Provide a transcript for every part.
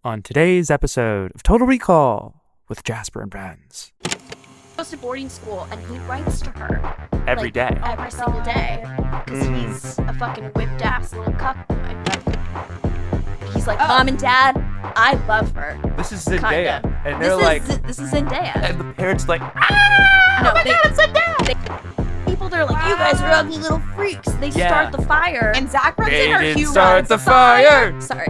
on today's episode of Total Recall with Jasper and Friends. He goes to boarding school and he writes to her Every day. every single day, because he's a fucking whipped ass little cuckboy. He's like, Mom and Dad, I love her. This is Zendaya. Kinda. And they're This is Zendaya. and the parents like, No, oh my God, it's Zendaya! People that are like, you guys are ugly little freaks. They start the fire. And Zach runs they in, or didn't Hugh start runs the fire. Sorry.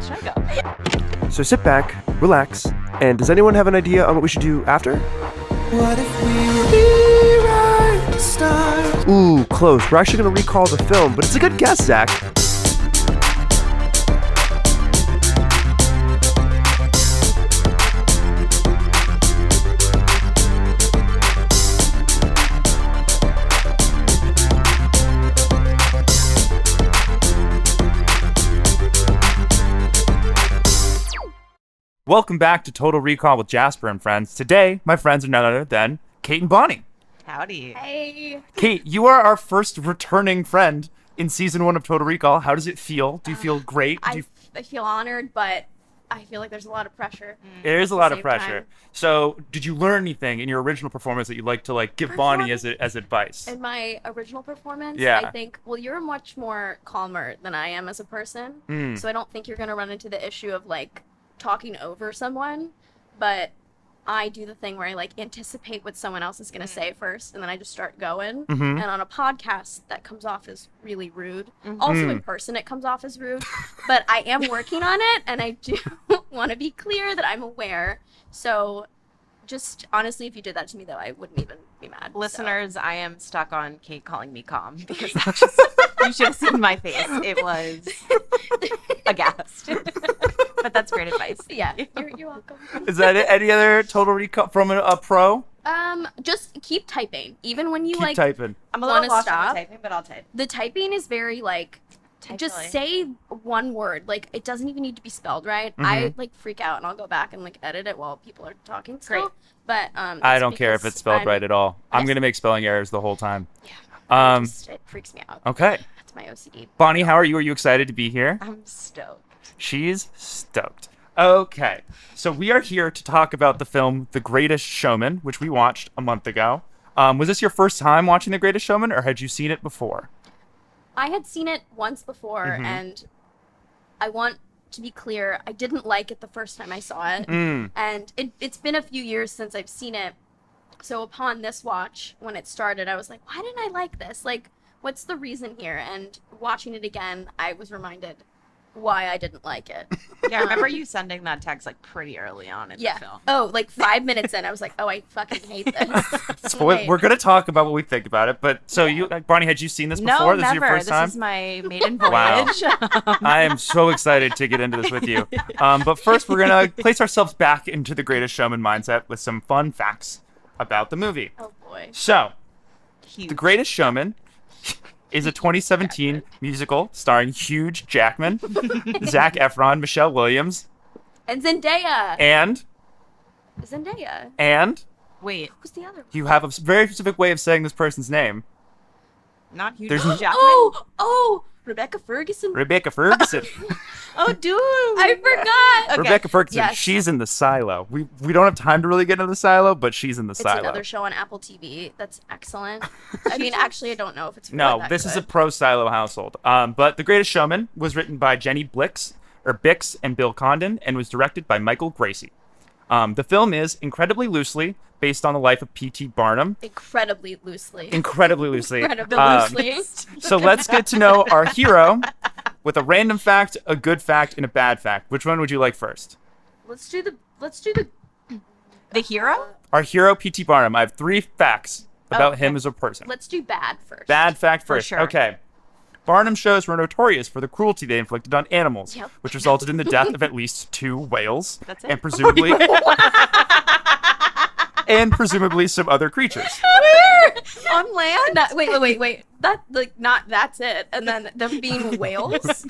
Should I go? So sit back, relax, and does anyone have an idea on what we should do after? What if we rewrite the stars? Ooh, close. We're actually going to recall the film, but it's a good guess, Zach. Welcome back to Total Recall with Jasper and Friends. Today, my friends are none other than Kate and Bonnie. Howdy. Hey. Kate, you are our first returning friend in season 1 of Total Recall. How does it feel? Do you feel great? I feel honored, but I feel like there's a lot of pressure. There is a lot of Same pressure. time. So, did you learn anything in your original performance that you'd like to give Bonnie as advice? In my original performance, Yeah. I think, well, you're much more calmer than I am as a person. So I don't think you're going to run into the issue of talking over someone, but I do the thing where I anticipate what someone else is going to say first, and then I just start going. And on a podcast, that comes off as really rude. Also in person, it comes off as rude, but I am working on it, and I do want to be clear that I'm aware. So just honestly, if you did that to me, though, I wouldn't even be mad. Listeners, I am stuck on Kate calling me calm because that's just, you should have seen my face. It was aghast. But that's great advice. Yeah, you're welcome. Is that it? Any other Total Recall from a pro? Just keep typing, even when you Keep typing. I'm a little wanna lost on stop? the typing, but I'll type. The typing is very just Typily. say one word. It doesn't even need to be spelled right. I freak out and I'll go back and edit it while people are talking. Still. Great. But I that's don't care if because it's spelled I'm- right at all. I'm Yes. going to make spelling errors the whole time. Yeah. It freaks me out. Okay. That's my OCD. Bonnie, how are you? Are you excited to be here? I'm stoked. She's stoked. Okay. So we are here to talk about the film The Greatest Showman, which we watched a month ago. Was this your first time watching The Greatest Showman, or had you seen it before? I had seen it once before, and I want to be clear, I didn't like it the first time I saw it. And it's been a few years since I've seen it. So upon this watch, when it started, I was like, why didn't I like this? What's the reason here? And watching it again, I was reminded why I didn't like it. Yeah, I remember you sending that text pretty early on in the film. Oh, 5 minutes in, I was like, oh, I fucking hate this. So we're going to talk about what we think about it. But so you, Bonnie, had you seen this before? No, This never. is your first time? This is my maiden voyage. Wow. I am so excited to get into this with you. But first, we're going to place ourselves back into the Greatest Showman mindset with some fun facts about the movie. Oh, boy. So, Huge. The Greatest Showman is a 2017 musical starring Hugh Jackman, Zac Efron, Michelle Williams, And Zendaya. and Wait, Who's the other one? you have a very specific way of saying this person's name. not Hugh There's- Jackman? Oh, Rebecca Ferguson. Rebecca Ferguson. Oh, dude. I forgot. Okay. Rebecca Ferguson. Yes. She's in The Silo. We don't have time to really get into The Silo, but she's in The It's Silo. another show on Apple TV that's excellent. I mean, actually, I don't know if it's really No, that this is a good. pro Silo household. But The Greatest Showman was written by Jenny Bix and Bill Condon and was directed by Michael Gracie. The film is incredibly loosely based on the life of P.T. Barnum. incredibly loosely. Incredibly loosely. Incredibly loosely. So let's get to know our hero with a random fact, a good fact, and a bad fact. Which one would you like first? Let's do the. The hero? Our hero, P.T. Barnum. I have 3 facts about him as a person. Let's do bad first. Bad fact first. sure. Okay. Barnum shows were notorious for the cruelty they inflicted on animals, Yep. which resulted in the death of at least 2 whales, That's it? and presumably some other creatures. On land? Wait. That's it. And then them being whales.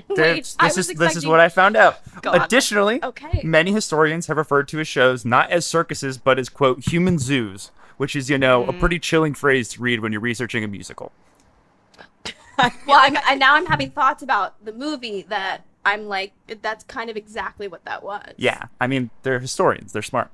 This I is was this is expecting- what I found out. God. Additionally, Okay. many historians have referred to his shows not as circuses, but as quote human zoos, which is a pretty chilling phrase to read when you're researching a musical. Well, now I'm having thoughts about the movie that I'm like, that's kind of exactly what that was. Yeah, I mean, they're historians. They're smart.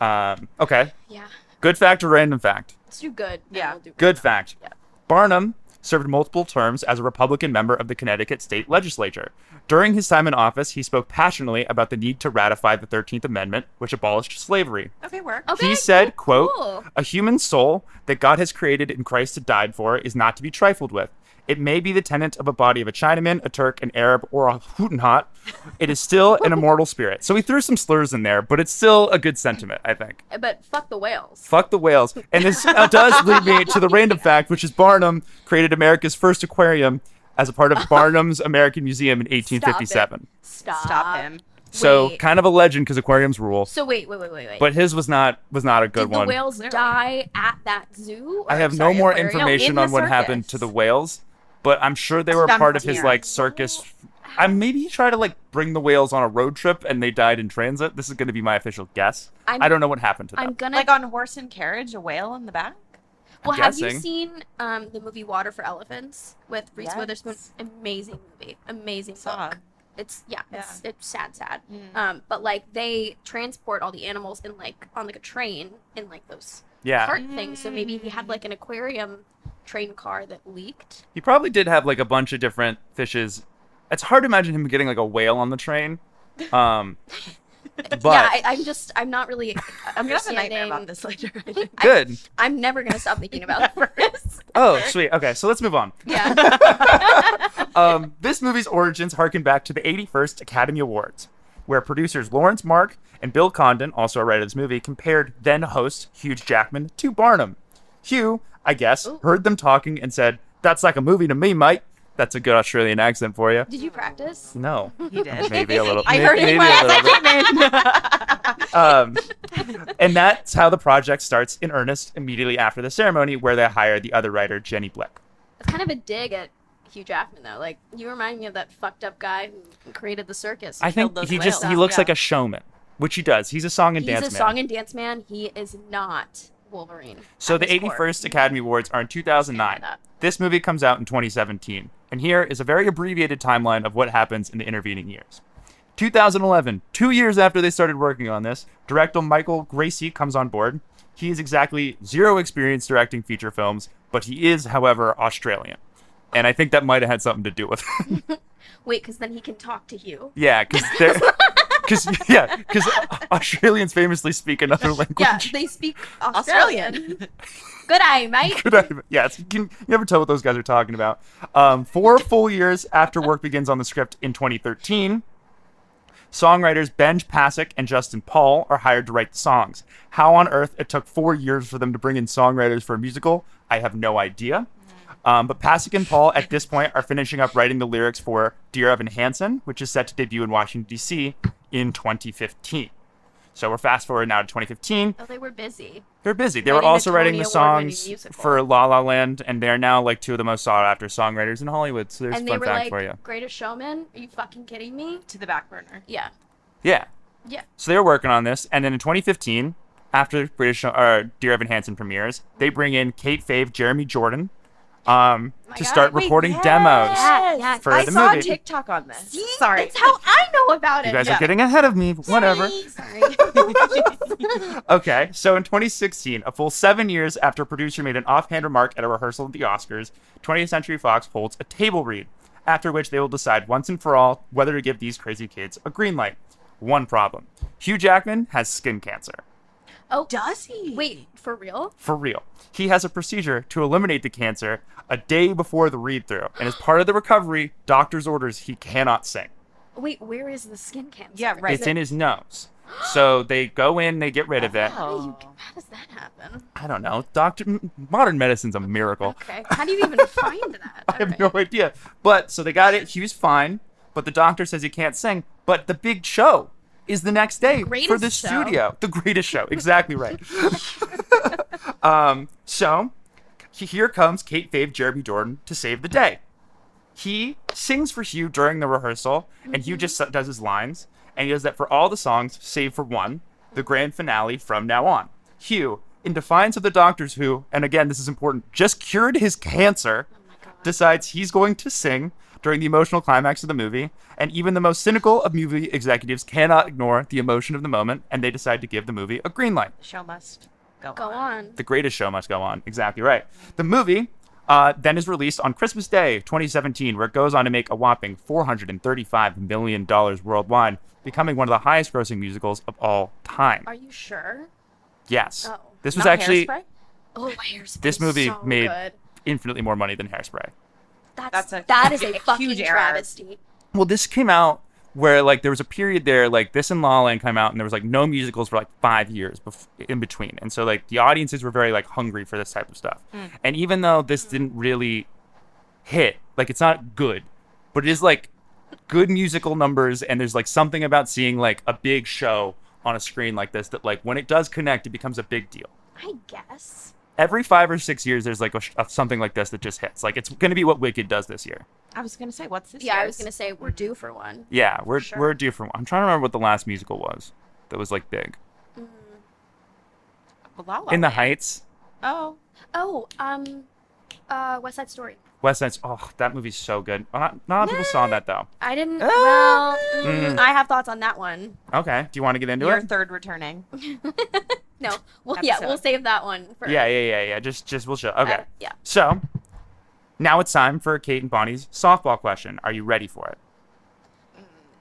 Okay. Yeah. Good fact or random fact? Let's do good. and Yeah. we'll do Good random. fact. Yeah. Barnum served multiple terms as a Republican member of the Connecticut state legislature. During his time in office, he spoke passionately about the need to ratify the 13th Amendment, which abolished slavery. Okay, work. Okay, He said, quote, cool. "A human soul that God has created and Christ had died for is not to be trifled with. It may be the tenant of a body of a Chinaman, a Turk, an Arab, or a Hottentot. It is still an immortal spirit." So he threw some slurs in there, but it's still a good sentiment, I think. But fuck the whales. Fuck the whales. And this does lead me to the random fact, which is Barnum created America's first aquarium as a part of Barnum's American Museum in 1857. Stop him. So Wait. kind of a legend because aquariums rule. So wait. But his was not a good Did the one. whales die at that zoo? I Or, have sorry, no more aquarium? information No, in on the what happened circus. to the whales, but I'm sure they were Some part of his here. like circus. Maybe he tried to like bring the whales on a road trip and they died in transit. This is going to be my official guess. I don't know what happened to them. I'm gonna. Like on horse and carriage, a whale in the back? well, have you guessing. seen the movie Water for Elephants with Reese Yes. Witherspoon? Amazing movie. Amazing Saw. book. It's it's sad. Mm. But like they transport all the animals in like on like a train in like those Yeah. cart things. So maybe he had like an aquarium train car that leaked. He probably did have like a bunch of different fishes. It's hard to imagine him getting like a whale on the train. But I'm not really I'm gonna have a nightmare understanding. about this later. I think. good. I'm never gonna stop thinking about this. Oh, sweet. Okay, so let's move on. Yeah. This movie's origins harken back to the 81st Academy Awards, where producers Lawrence Mark and Bill Condon, also a writer of this movie, compared then-host Hugh Jackman to Barnum. Hugh, I guess, heard them talking and said, "That's like a movie to me, mate." That's a good Australian accent for you. Did you practice? No. He did. Maybe a little. I heard it maybe when a little bit. I came in. And that's how the project starts in earnest immediately after the ceremony, where they hire the other writer, Jenny Blick. It's kind of a dig at Hugh Jackman, though. Like, you remind me of that fucked up guy who created the circus. I think those he whales. looks Yeah. like a showman, which he does. He's a song and He's dance a man. song and dance man. He is not Wolverine. So at the his core. 81st Academy Awards are in 2009. Stand up. This movie comes out in 2017. And here is a very abbreviated timeline of what happens in the intervening years. 2011, 2 years after they started working on this, director Michael Gracie comes on board. He has exactly zero experience directing feature films, but he is, however, Australian. And I think that might have had something to do with it. Wait, because then he can talk to Hugh. Yeah, because Australians famously speak another language. Yeah, they speak Australian. Good eye, mate. Yes, you never tell what those guys are talking about. 4 full years after work begins on the script in 2013, songwriters Benj Pasek and Justin Paul are hired to write the songs. How on earth it took 4 years for them to bring in songwriters for a musical, I have no idea. But Pasek and Paul at this point are finishing up writing the lyrics for Dear Evan Hansen, which is set to debut in Washington, D.C. in 2015. So we're fast forward now to 2015. Oh, they were busy. They're busy. They Writing were a also writing Tony the Award-winning songs musical. for La La Land, and they're now like 2 of the most sought-after songwriters in Hollywood. So there's And a they fun were fact like, for you. Greatest Showman? Are you fucking kidding me? To the back burner. Yeah. Yeah. Yeah. So they were working on this, and then in 2015, after Dear Evan Hansen premieres, they bring in Kate Fave, Jeremy Jordan, to God. start Wait, recording yes. demos Yes. for I the saw movie. a TikTok on this. See? Sorry. That's how I know about it. You guys Yeah. are getting ahead of me. Whatever. Sorry. Okay, so in 2016, a full 7 years after a producer made an offhand remark at a rehearsal at the Oscars, 20th Century Fox holds a table read, after which they will decide once and for all whether to give these crazy kids a green light. One problem. Hugh Jackman has skin cancer. Oh, Does he? wait, for real? For real. He has a procedure to eliminate the cancer a day before the read-through, and as part of the recovery, doctor's orders he cannot sing. Wait, where is the skin cancer? Yeah, right. It's in his nose. So they go in, they get rid of it. Oh. How does that happen? I don't know. Modern medicine's a miracle. Okay. How do you even find that? I have no idea. But so they got it. Hugh's fine, but the doctor says he can't sing. But the big show is the next day for Greatest the show. studio. The greatest show. Exactly right. So here comes Kate Fave, Jeremy Jordan to save the day. He sings for Hugh during the rehearsal, and Hugh just does his lines, and he does that for all the songs, save for one, the grand finale from now on. Hugh, in defiance of the doctors who, and again, this is important, just cured his cancer, decides he's going to sing, during the emotional climax of the movie, and even the most cynical of movie executives cannot ignore the emotion of the moment, and they decide to give the movie a green light. The show must go Go on. The greatest show must go on. Exactly right. The movie then is released on Christmas Day, 2017, where it goes on to make a whopping $435 million worldwide, becoming one of the highest-grossing musicals of all time. Are you sure? Yes. Oh. This was Not actually... Hairspray? Oh, Hairspray. This movie so made good. infinitely more money than Hairspray. That is a fucking huge error. travesty. Well, this came out where, like, there was a period there, like, this and La La Land came out, and there was, like, no musicals for, like, 5 years in between. And so, like, the audiences were very, like, hungry for this type of stuff. And even though this didn't really hit, like, it's not good, but it is, like, good musical numbers, and there's, like, something about seeing, like, a big show on a screen like this that, like, when it does connect, it becomes a big deal. I guess. Every 5 or 6 years, there's, like, something like this that just hits. Like, it's going to be what Wicked does this year. I was gonna say, what's this? Yeah, I year's? was gonna say we're due for one. Yeah, we're Sure. due for one. I'm trying to remember what the last musical was that was, like, big. La La In the Land. Heights. Oh, Oh, West Side Story. West Side. Oh, that movie's so good. Not a lot of people saw that though. I didn't. Well, Mm. I have thoughts on that one. Okay. Do you want to get into your it? third returning. No, well, yeah, we'll Episode. save that one for. Yeah. Just we'll show. Okay. Yeah. So now it's time for Kate and Bonnie's softball question. Are you ready for it?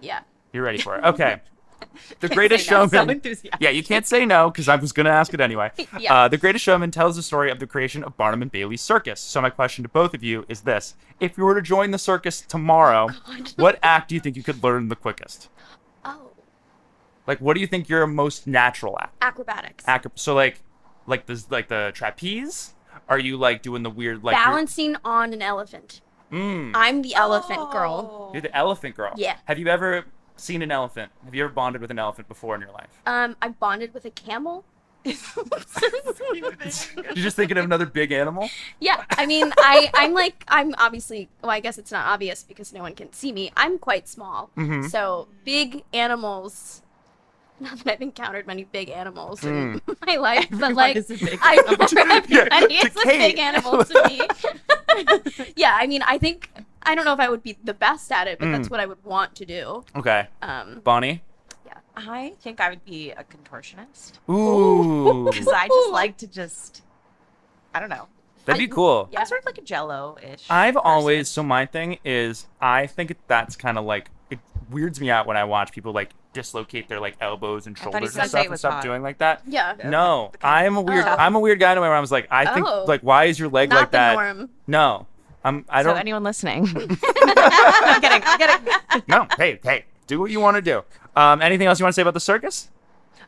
Yeah. You're ready for it. Okay. The Greatest say no, so Showman. enthusiastic. Yeah, you can't say no because I was going to ask it anyway. Yeah. The Greatest Showman tells the story of the creation of Barnum and Bailey's circus. So my question to both of you is this: if you were to join the circus tomorrow, what act do you think you could learn the quickest? Oh, Like, what do you think you're most natural at? acrobatics. So like the trapeze? Are you like doing the weird like Balancing on an elephant. I'm the elephant girl. You're the elephant girl. Yeah. Have you ever seen an elephant? Have you ever bonded with an elephant before in your life? I bonded with a camel. You're just thinking of another big animal? Yeah, I mean, I'm obviously, well, I guess it's not obvious because no one can see me. I'm quite small. So big animals, not that I've encountered many big animals in my life, but Everyone like, is a big everybody is to a Kate. big animal to me. Yeah, I mean, I don't know if I would be the best at it, but that's what I would want to do. Okay. Um, Bonnie? I think I would be a contortionist Ooh. because I just like to I don't know. That'd be cool. Yeah. I'm sort of like a Jello-ish. I've person. always, so my thing is, I think that's kind of like, it weirds me out when I watch people like dislocate their like elbows and thought he shoulders said and stuff it and was stuff hot. doing like that. yeah. No, I'm a weird. Oh. I'm a weird guy in a way where I was like, I think Oh. like, why is your leg Not like the that? norm. No, I So don't. anyone listening? I'm kidding. No, hey, do what you want to do. Anything else you want to say about the circus?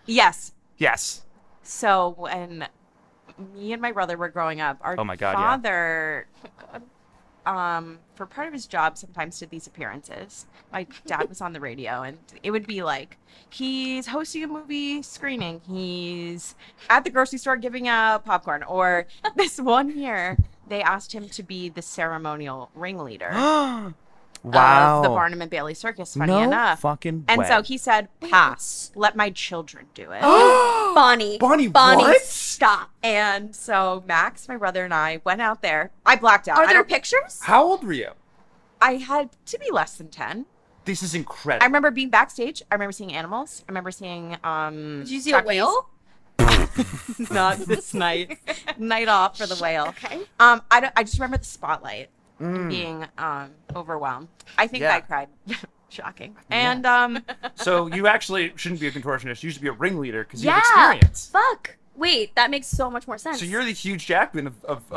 Yes. Yes. So when me and my brother were growing up, our Oh my God, yeah. father, for part of his job, sometimes did these appearances. My dad was on the radio, and it would be like, he's hosting a movie screening, he's at the grocery store giving out popcorn, or this one year, they asked him to be the ceremonial ringleader Wow. of the Barnum and Bailey Circus, funny no enough. fucking And way. so he said, pass, let my children do it. Bonnie, Bonnie, what? stop. And so Max, my brother, and I went out there. I blacked out. Are I there don't- pictures? How old were you? I had to be less than 10. This is I incredible. remember being backstage. I remember seeing animals. I remember seeing Did you see a Chucky's. whale? Not this night. Night off for the whale. Okay. I just remember the spotlight being overwhelmed. I think Yeah. I cried. Shocking. And So you actually shouldn't be a contortionist. You should be a ringleader because you Yeah. have experience. Fuck. Wait, that makes so much more sense. So you're the Hugh Jackman of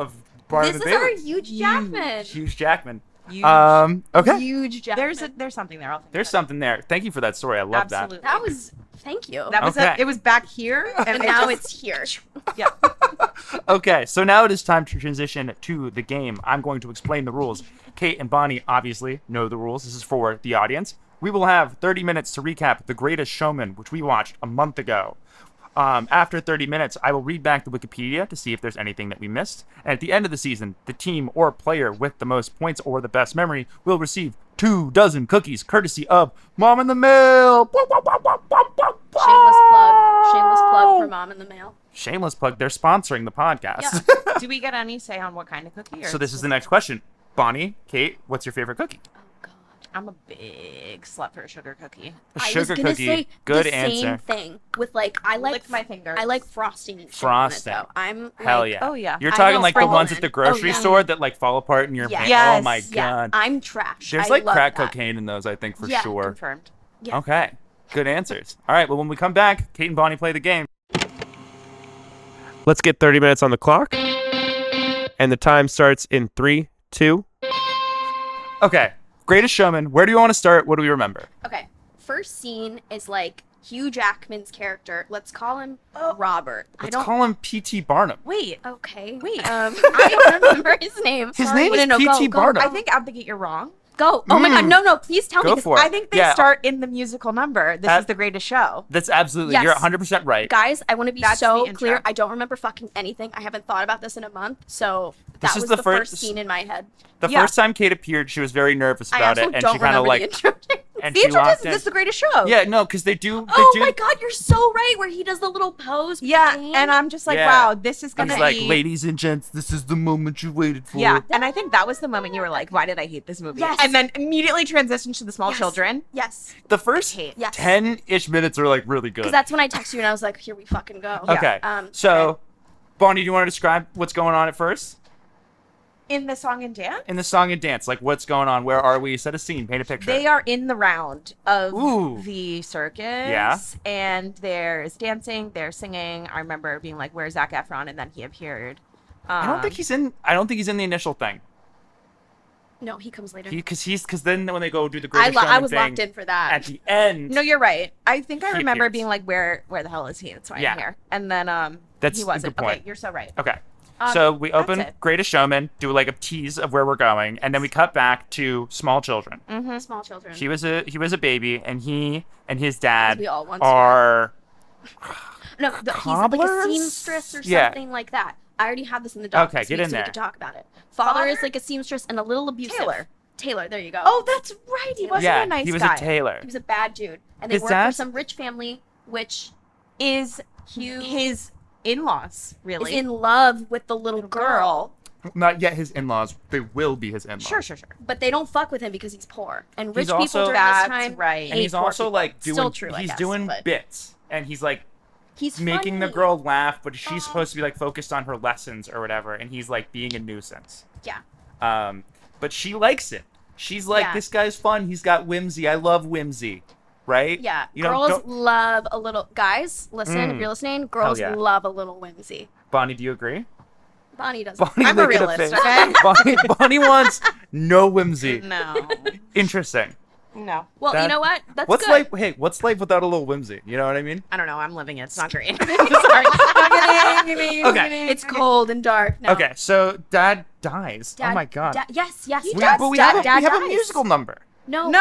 Barnum This and is our Bailey. huge Jackman. Huge Jackman. Huge. Okay. Huge Jackman. there's something there. I'll think There's about something there. Thank you for that story. I love Absolutely. That was. Thank you. That was Okay. it was back here, and and it now just- it's here. yeah. that. Okay, so now it is time to transition to the game. I'm going to explain the rules. Kate and Bonnie obviously know the rules. This is for the audience. We will have 30 minutes to recap The Greatest Showman, which we watched a month ago. After 30 minutes, I will read back the Wikipedia to see if there's anything that we missed. And at the end of the season, the team or player with the most points or the best memory will receive 24 cookies, courtesy of Mom in the Mail. Shameless plug. Shameless plug for Mom in the Mail. Shameless plug. They're sponsoring the podcast. Do we get any say on what kind of cookie? Or So this is the next question. Bonnie, Kate, what's your favorite cookie? Oh I'm a big slut for a sugar cookie. A I sugar was gonna cookie. say Good the answer. same thing with like I like Lick my fingers. I like frosting and shit Frosting. on it, though. I'm Hell like, yeah. oh, yeah. You're I talking will like the sprinkle ones in. at the grocery Oh, yeah. store that like fall apart in your Yes. hand. Yes. Oh my Yeah, god. I'm trash. There's I like love crack that. cocaine in those, I think, for Yeah, sure. Confirmed. Yeah. Okay. Good answers. All right. Well, when we come back, Kate and Bonnie play the game. Let's get 30 minutes on the clock. And the time starts in 3, 2. Okay. Greatest Showman. Where do you want to start? What do we remember? Okay. First scene is like Hugh Jackman's character. Let's call him Robert. Let's call him P.T. Barnum. Wait. Okay. Wait. I don't remember his name. His Sorry. name is No, P.T. go, Barnum. I think out the gate you're wrong. Go. Oh my god. No. Please tell me. Go 'cause for it. I think they Yeah. start in the musical number. This is the greatest show. That's absolutely. Yes. You're 100% right. Guys, I want to be That's so the intro. clear. I don't remember fucking anything. I haven't thought about this in a month. So This that is was the the first- first scene in my head. The Yeah. first time Kate appeared, she was very nervous I about also it, and don't she kind of remember like. the intro. And The she intro locked is in. this is the greatest show. Yeah, no, because they do. They Oh do. my god, you're so right. Where he does the little pose. with Yeah, the cane. and I'm just like, Yeah. wow, this is gonna He's like, be. ladies and gents, this is the moment you waited for. Yeah, and I think that was the moment you were like, why did I hate this movie? Yes. And then immediately transitioned to the small Yes. children. Yes, The first Hate. Yes. 10-ish minutes are like really good. because that's when I texted you and I was like, here we fucking go. Okay. So, okay. Bonnie, do you want to describe what's going on at first? In the song and dance, In the song and dance, like what's going on? Where are we? Set a scene, paint a picture. they are in the round of Ooh. the circus. Yeah. And there's dancing, they're singing. I remember being like, where's Zac Efron? And then he appeared. I don't think he's in. I don't think he's in the initial thing. No, he comes later. Because then when they go do the I greatest showman was thing, locked in for that. at the end. No, you're right. I think I He remember appears. being like, where the hell is he? That's why Yeah. I'm here. And then That's he a wasn't. good point. Okay, you're so right. Okay. So we that's open it. Greatest Showman, do like a tease of where we're going, and then we cut back to small children. Small children. He was a baby, and he and his dad we all once are no, he's like a cobblers? seamstress or Yeah. something like that. I already have this in the doc. Okay, this get week, in so there. We can talk about it. Father Father? is like a seamstress and a little abusive. Taylor, there you go. Oh, that's right. He wasn't yeah, a nice he was guy. a tailor. He was a bad dude, and they His work for dad's- some rich family, which Is Hugh his in-laws, is really? in love with the little girl. Not yet his in-laws. They will be his in-laws. Sure. But they don't fuck with him because he's poor. And rich He's people also- during this That's time right. And hate he's poor also people. like doing. Still true, I he's guess, doing but bits, and he's like he's making the funny. girl laugh, but she's supposed to be like focused on her lessons or whatever, and he's like being a nuisance. Yeah. But she likes it. She's like, Yeah. this guy's fun. He's got whimsy. I love whimsy. Right? Yeah. You know, Girls don't- love a little. Guys, listen, if you're listening, girls yeah. love a little whimsy. Bonnie, do you agree? Bonnie doesn't. Bonnie, I'm a making realist, face. okay? Bonnie wants no whimsy. No. Interesting. No. Well, That- you know what? That's What's good. life? Hey, what's life without a little whimsy? You know what I mean? I don't know. I'm living it. It's not great. Sorry. Okay. It's cold and dark. No. Okay, so Dad dies. Oh Dad- my God. Yes. But we have a musical number. No. No.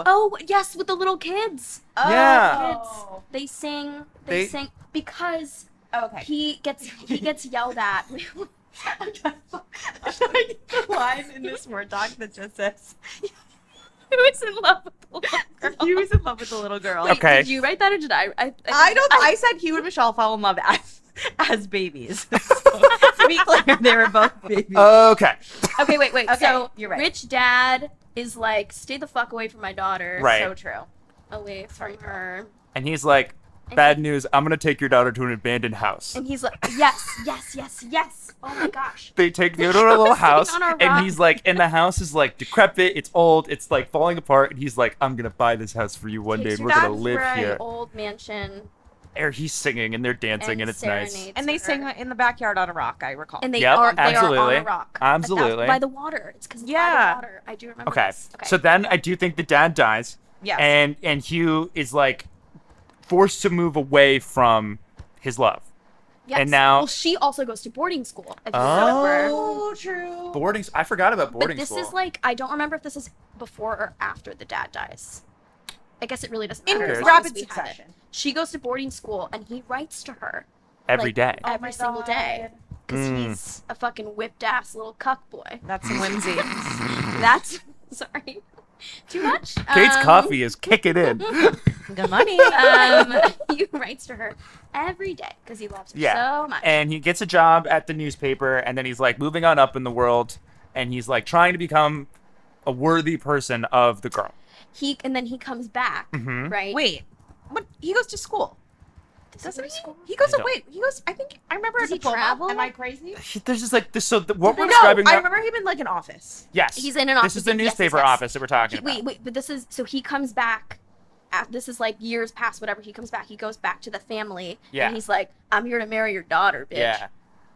Oh, yes, with the little kids. Yeah. Kids. They sing. They- They sing because Okay. he gets yelled at. the line in this Word doc that just says He was in love with the little girl. he was in love with the little girl. Wait, Okay. Did you write that or did I? I don't. I said Hugh and Michelle fell in love as babies. So, to be clear, they were both babies. Okay. Okay, wait. Okay, So you're right. rich dad is like, stay the fuck away from my daughter. Right. So true. Away from her. And he's like, bad news. I'm gonna take your daughter to an abandoned house. And he's like, yes. Oh my gosh. They take you to a little house, on a rock. and he's like, and the house is like decrepit. It's old. It's like falling apart. And he's like, I'm gonna buy this house for you one day, Takes and you we're gonna that's live right. here. Old mansion. Or he's singing, and they're dancing, and it's nice. serenades And they her. sing in the backyard on a rock. I recall. And they Yep, are absolutely. on a rock. Absolutely. By the water. It's because by Yeah. the water. I do remember Okay. this. Okay. So then I do think the dad dies. Yes. And Hugh is like forced to move away from his love. yes. and now- Well, she also goes to boarding school. If you remember. Oh, true. Boarding. I forgot about But boarding this school. is like, I don't remember if this is before or after the dad dies. I guess it really doesn't In matter. as long rapid as we have it. succession. She goes to boarding school and he writes to her every like, day. every single day. Because he's a fucking whipped ass little cuck boy. That's some whimsy. That's sorry. Too much? Kate's coffee is kicking in. Good money. He writes to her every day because he loves her Yeah. so much. And he gets a job at the newspaper, and then he's like moving on up in the world, and he's like trying to become a worthy person of the girl. And then he comes back, Mm-hmm. right? Wait, what? He goes to school. Does he go to school? He goes I to don't- wait. He goes. I think I remember Does a he diploma. travel? Am I crazy? There's just like this. So what we're No, describing. I now- remember him in like an office. Yes. He's in an This office. is the Yes, yes, newspaper yes. office that we're talking about. Wait, but this is so he comes back. This is like years past whatever. He comes back. He goes back to the family. Yeah. And he's like, "I'm here to marry your daughter, bitch." Yeah.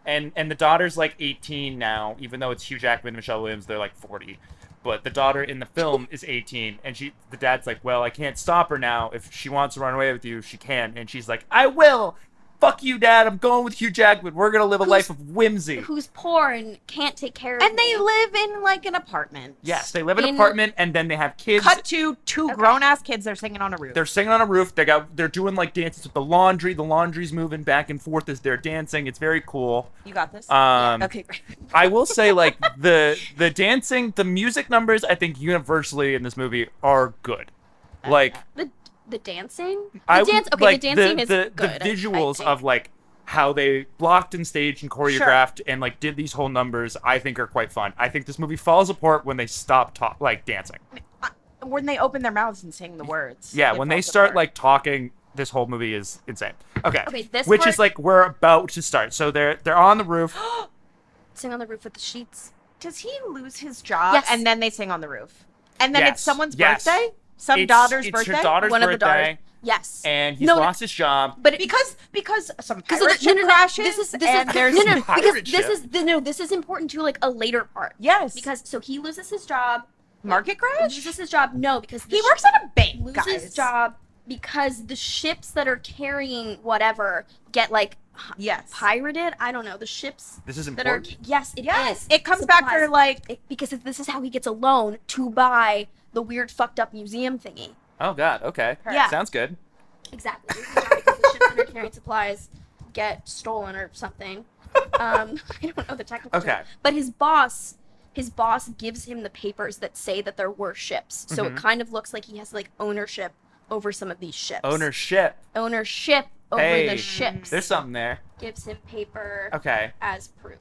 And the daughter's like 18 now, even though it's Hugh Jackman and Michelle Williams, they're like 40. But the daughter in the film is 18, and the dad's like, well, I can't stop her now. If she wants to run away with you, she can. And she's like, I will. Fuck you, Dad. I'm going with Hugh Jackman. We're gonna live a life of whimsy. Who's poor and can't take care of And they me. live in like an apartment. Yes, they live in an In- apartment, and then they have kids. Cut to two grown ass kids. They're singing on a roof. They're singing on a roof. They're doing like dances with the laundry. The laundry's moving back and forth as they're dancing. It's very cool. You got this. Okay, great. I will say, like, the dancing, the music numbers, I think universally in this movie are good. Like, the dancing. I The dance. Okay, like the dancing is the good. visuals I think. of like how they blocked and staged and choreographed and like did these whole numbers. I think are quite fun. I think this movie falls apart when they stop dancing. When they open their mouths and sing the words. Yeah, it when they falls start apart. like talking, this whole movie is insane. Okay, this which part- is like we're about to start. So they're on the roof. Sing on the roof with the sheets. Does he lose his job? Yes. And then they sing on the roof. And then Yes. it's someone's Yes. birthday? Some It's daughter's her birthday? daughter's One of the birthday, daughters. Yes. and he's No, lost his job. But Because some Because pirate ship crashes This is and there's because pirate this ship. is this is important to like a later part. Yes. Because so he loses his job. market crash? Loses his job. No, because He works at a bank, loses guys. his job because the ships that are carrying whatever get like Yes. pirated. I don't know the ships This is that are important. yes it Yes. is. It comes back for Supplies. like Because this is how he gets a loan to buy the weird fucked up museum thingy. Oh God. Okay. Yeah. Sounds good. Exactly. This is how because the ships that are carrying supplies get stolen or something. I don't know the technical term. Okay. But his boss gives him the papers that say that there were ships. So Mm-hmm. it kind of looks like he has like ownership over some of these ships. Ownership. Ownership over Hey, the ships. there's something there. Gives him paper Okay. as proof.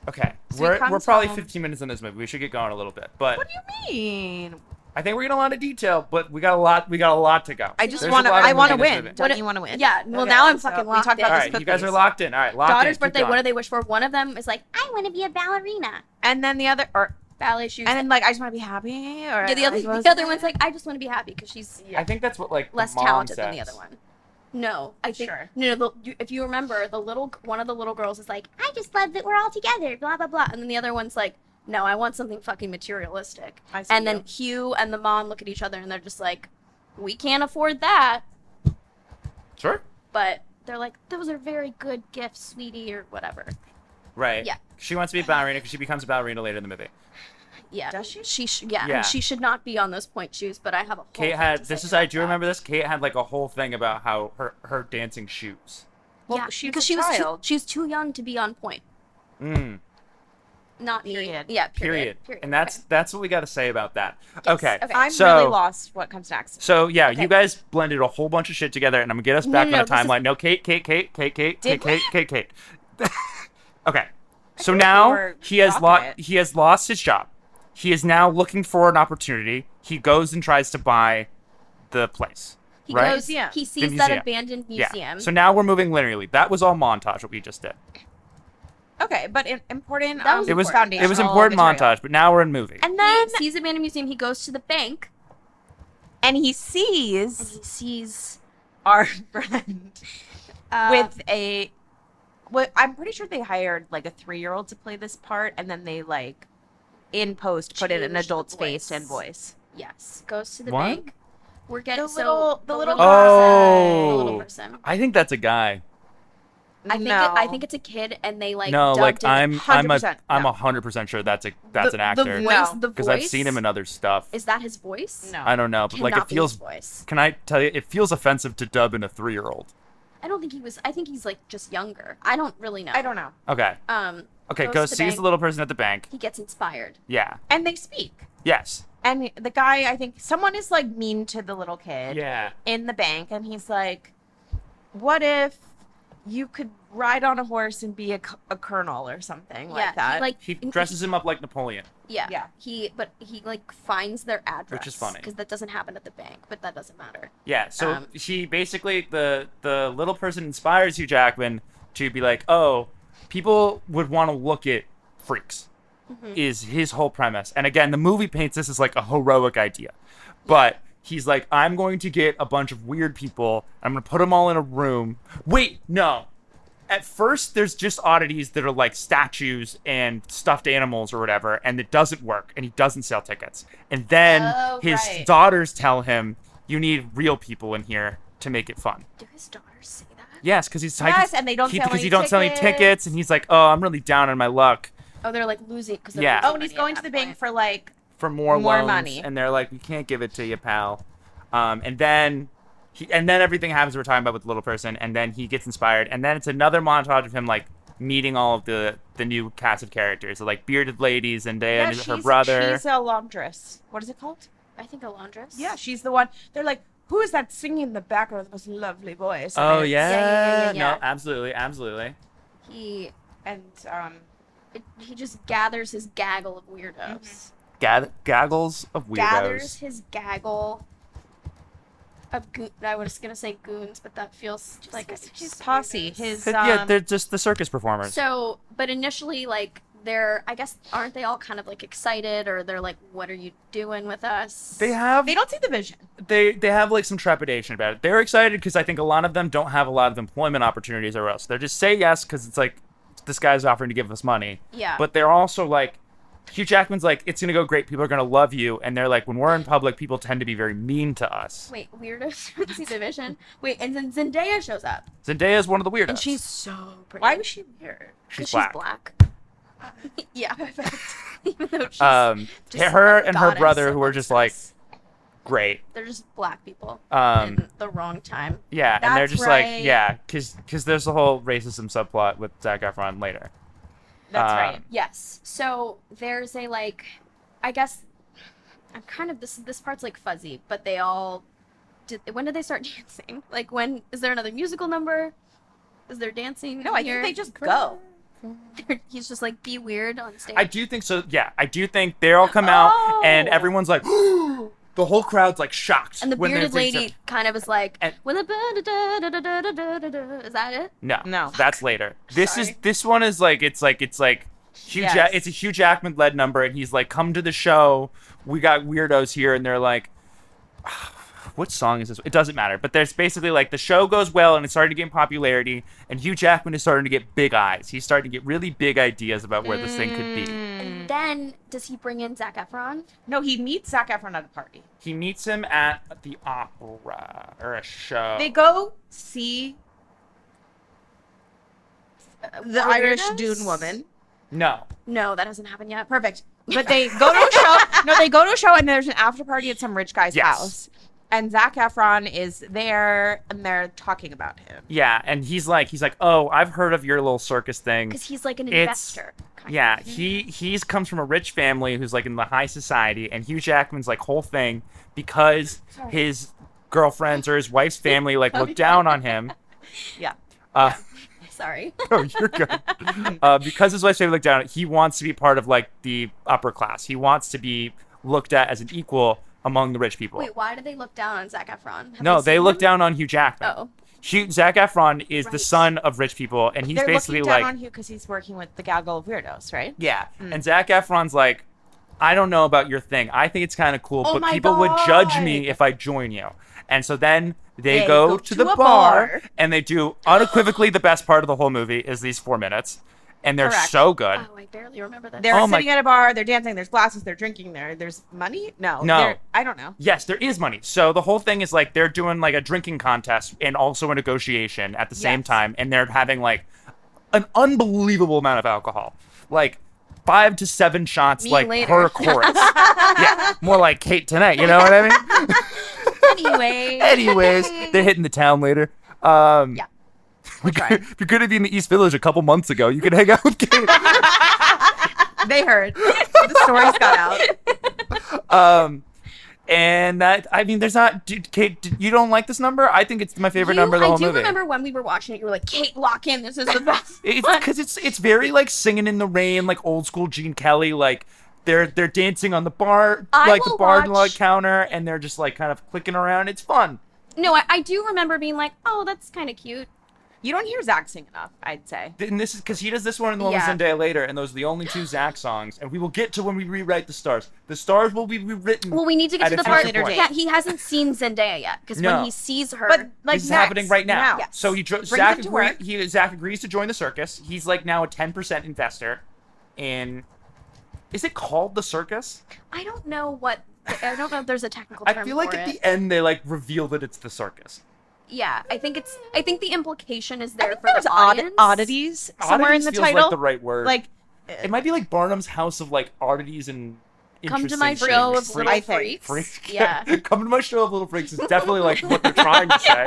Okay. So he we're comes probably home. 15 minutes in this movie. We should get going a little bit. But what do you mean? I think we're getting a lot of detail, but we got a lot to go. I just There's want a to. lot of I want to movie in this win. movie. Don't What- you want to win? Yeah, well Okay, now I'm so fucking we locked talked in. about All this right, you guys are cookies. locked in. All right, locked Daughter's in. Keep birthday, going. what do they wish for? One of them is like, I want to be a ballerina. And then the other, or Ballet shoes. and then like I just want to be happy. Or yeah, the other one's like, I just want to be happy because she's I think that's what like the less mom talented than the says. other one. No, I think Sure. no. If you remember, one of the little girls is like, I just love that we're all together, blah blah blah, and then the other one's like, no, I want something fucking materialistic. I see And you. then Hugh and the mom look at each other and they're just like, we can't afford that, Sure. but they're like, those are very good gifts, sweetie, or whatever. Right. Yeah. She wants to be a ballerina because she becomes a ballerina later in the movie. Yeah. Does she? Yeah. Yeah. And she should not be on those point shoes, but I have a whole Kate thing had to this say is I about do that. remember this. Kate had like a whole thing about how her dancing shoes. Well, yeah, she's because a she was child. she was too young to be on point. Mm. Not me. Period. Yeah. Period. Period. And that's what we got to say about that. Okay. okay. I'm So- really lost. What comes next? So yeah, Okay. you guys blended a whole bunch of shit together, and I'm gonna get us No, back no, on the no, this is- timeline. No, Kate. Did we? Kate. Okay. So feel like we now were he has rocking it. he has lost his job. He is now looking for an opportunity. He goes and tries to buy the place. He right? goes. Museum. He sees The that museum. abandoned Yeah. museum. So now we're moving linearly. That was all montage. What we just did. Okay, but important. That was It was foundational it was important material. montage, but now we're in movie. And then he sees abandoned museum. He goes to the bank and he and sees he sees our friend uh, with a. What I'm pretty sure they hired like a 3-year-old to play this part, and then they like in post put in an Changed the adult's face and voice. voice. yes goes to the What? bank. We're getting The little Oh. the little person. I think that's a guy. I think it's a kid, and they like No, like dubbed it- I'm 100%, no. 100% sure that's an actor. The voice, No. the Because voice. I've seen him in other stuff. Is that his voice? No. I don't know, but like Cannot it be feels. his voice. Can I tell you? It feels offensive to dub in a 3-year-old. I don't think he was. I think he's like just younger. I don't really know. I don't know. Okay. Okay. Goes Goes to the sees bank. the little person at the bank. He gets inspired. Yeah. And they speak. Yes. And the guy, I think someone is like mean to the little kid Yeah. in the bank, and he's like, "What if you could ride on a horse and be a colonel or something like that. He dresses him up like Napoleon. Yeah. He like finds their address, Which is funny. because that doesn't happen at the bank, but that doesn't matter. Yeah, so she basically, the little person inspires Hugh Jackman to be like, oh, people would want to look at freaks, is his whole premise. And again, the movie paints this as like a heroic idea. But he's like, I'm going to get a bunch of weird people, I'm going to put them all in a room. Wait, no. At first, there's just oddities that are like statues and stuffed animals or whatever, and it doesn't work, and he doesn't sell tickets. And then his daughters tell him, you need real people in here to make it fun. Do his daughters say that? Yes, because he's and they don't sell because any he don't sell any tickets, and he's like, oh, I'm really down on my luck. Oh, they're like losing because and he's going to the bank for like more loans, money, and they're like, we can't give it to you, pal. And then everything happens we're talking about with the little person, and then he gets inspired, and then it's another montage of him like meeting all of the new cast of characters, so, like bearded ladies and her brother. She's a laundress. What is it called? I think a laundress. Yeah, she's the one. They're like, who is that singing in the background with the most lovely voice? Oh And yeah. Yeah. No, absolutely. He just gathers his gaggle of weirdos. Gaggles of weirdos. Gathers his gaggle of I was gonna say goons, but that feels like his posse. His they're just the circus performers. So, but initially, like, I guess, aren't they all kind of like excited, or they're like, what are you doing with us? They don't see the vision. They have like some trepidation about it. They're excited because I think a lot of them don't have a lot of employment opportunities or else. They just say yes because it's like, this guy's offering to give us money. Yeah. But they're also like, Hugh Jackman's like, it's gonna go great, people are gonna love you, and they're like, when we're in public, people tend to be very mean to us. Wait, weirdos don't see the vision? Wait, and then Zendaya shows up. Zendaya is one of the weirdos. And she's so pretty. Why was she weird? She's She's black. black. Yeah, even though she's her and her goddess brother, who are just like amongst us. great. They're just black people in the wrong time. Yeah, and they're That's just right. like, yeah, because there's the whole racism subplot with Zac Efron later. That's right. Yes. So there's a like, I guess, I'm kind of this part's like fuzzy, but they all when did they start dancing? Like, when is there another musical number? Is there dancing? No, I think they just go. He's just like, be weird on stage. I do think so. Yeah, I do think they all come out and everyone's like, the whole crowd's like shocked. And the when bearded there's lady kind of is like, when the is that it? No, that's later. This one is like it's Hugh it's a Hugh Jackman led number, and he's like, come to the show. We got weirdos here, and they're like, what song is this? It doesn't matter. But there's basically like, the show goes well and it's starting to gain popularity, and Hugh Jackman is starting to get big eyes. He's starting to get really big ideas about where this thing could be. And then does he bring in Zac Efron? No, he meets Zac Efron at a party. He meets him at the opera or a show. They go see the Irish Dune woman. No, that hasn't happened yet. Perfect. But they go to a show. No, they go to a show, and there's an after party at some rich guy's house. And Zac Efron is there, and they're talking about him. Yeah, and he's like, oh, I've heard of your little circus thing. Because he's like an investor. Yeah, he's comes from a rich family who's like in the high society, and Hugh Jackman's like whole thing, because his girlfriends or his wife's family like look down on him. Yeah. Sorry. Oh, you're good. Because his wife's family look down, he wants to be part of like the upper class. He wants to be looked at as an equal among the rich people. Wait, why do they look down on Zac Efron? No, they look down on Hugh Jackman. Oh. Zac Efron is the son of rich people, and he's basically looking like, down on Hugh because he's working with the gaggle of weirdos, right? yeah. And Zac Efron's like, I don't know about your thing. I think it's kind of cool, but people would judge me if I join you. And so then they go to the bar, and they do unequivocally the best part of the whole movie is these 4 minutes. And they're so good. Oh, I barely remember that. They're sitting at a bar, they're dancing, there's glasses, they're drinking there. There's money? No. I don't know. Yes, there is money. So the whole thing is like, they're doing like a drinking contest and also a negotiation at the same time. And they're having like an unbelievable amount of alcohol. Like 5 to 7 shots per chorus. Yeah, more like Kate tonight, you know what I mean? Anyways, they're hitting the town later. Yeah. If you're going to be in the East Village a couple months ago, you can hang out with Kate. They heard. The stories got out. And that, I mean, there's not, dude, Kate, you don't like this number? I think it's my favorite number of the whole movie. I do remember when we were watching it, you were like, Kate, lock in. This is the best. It's because it's very like Singing in the Rain, like old school Gene Kelly, like they're dancing on the bar, like the bar counter, and they're just like kind of clicking around. It's fun. No, I do remember being like, oh, that's kind of cute. You don't hear Zach sing enough, I'd say. And this is because he does this one and the one with Zendaya later, and those are the only two Zach songs. And we will get to when we rewrite the stars. The stars will be rewritten. Well, we need to get to the part later date. that he hasn't seen Zendaya yet, because when he sees her, but like this is happening right now. Yes. So Zach agrees to join the circus. He's like now a 10% investor in. Is it called the circus? I don't know if there's a technical term I feel like for at it. the end they like reveal that it's the circus. Yeah, I think the implication is there for the audience. Oddities somewhere in the feels title. Like the right word. Like it might be like Barnum's House of like oddities and Come to interesting my show of things. little I think. freaks. Yeah. Come to my show of little freaks is definitely like what they're trying to say.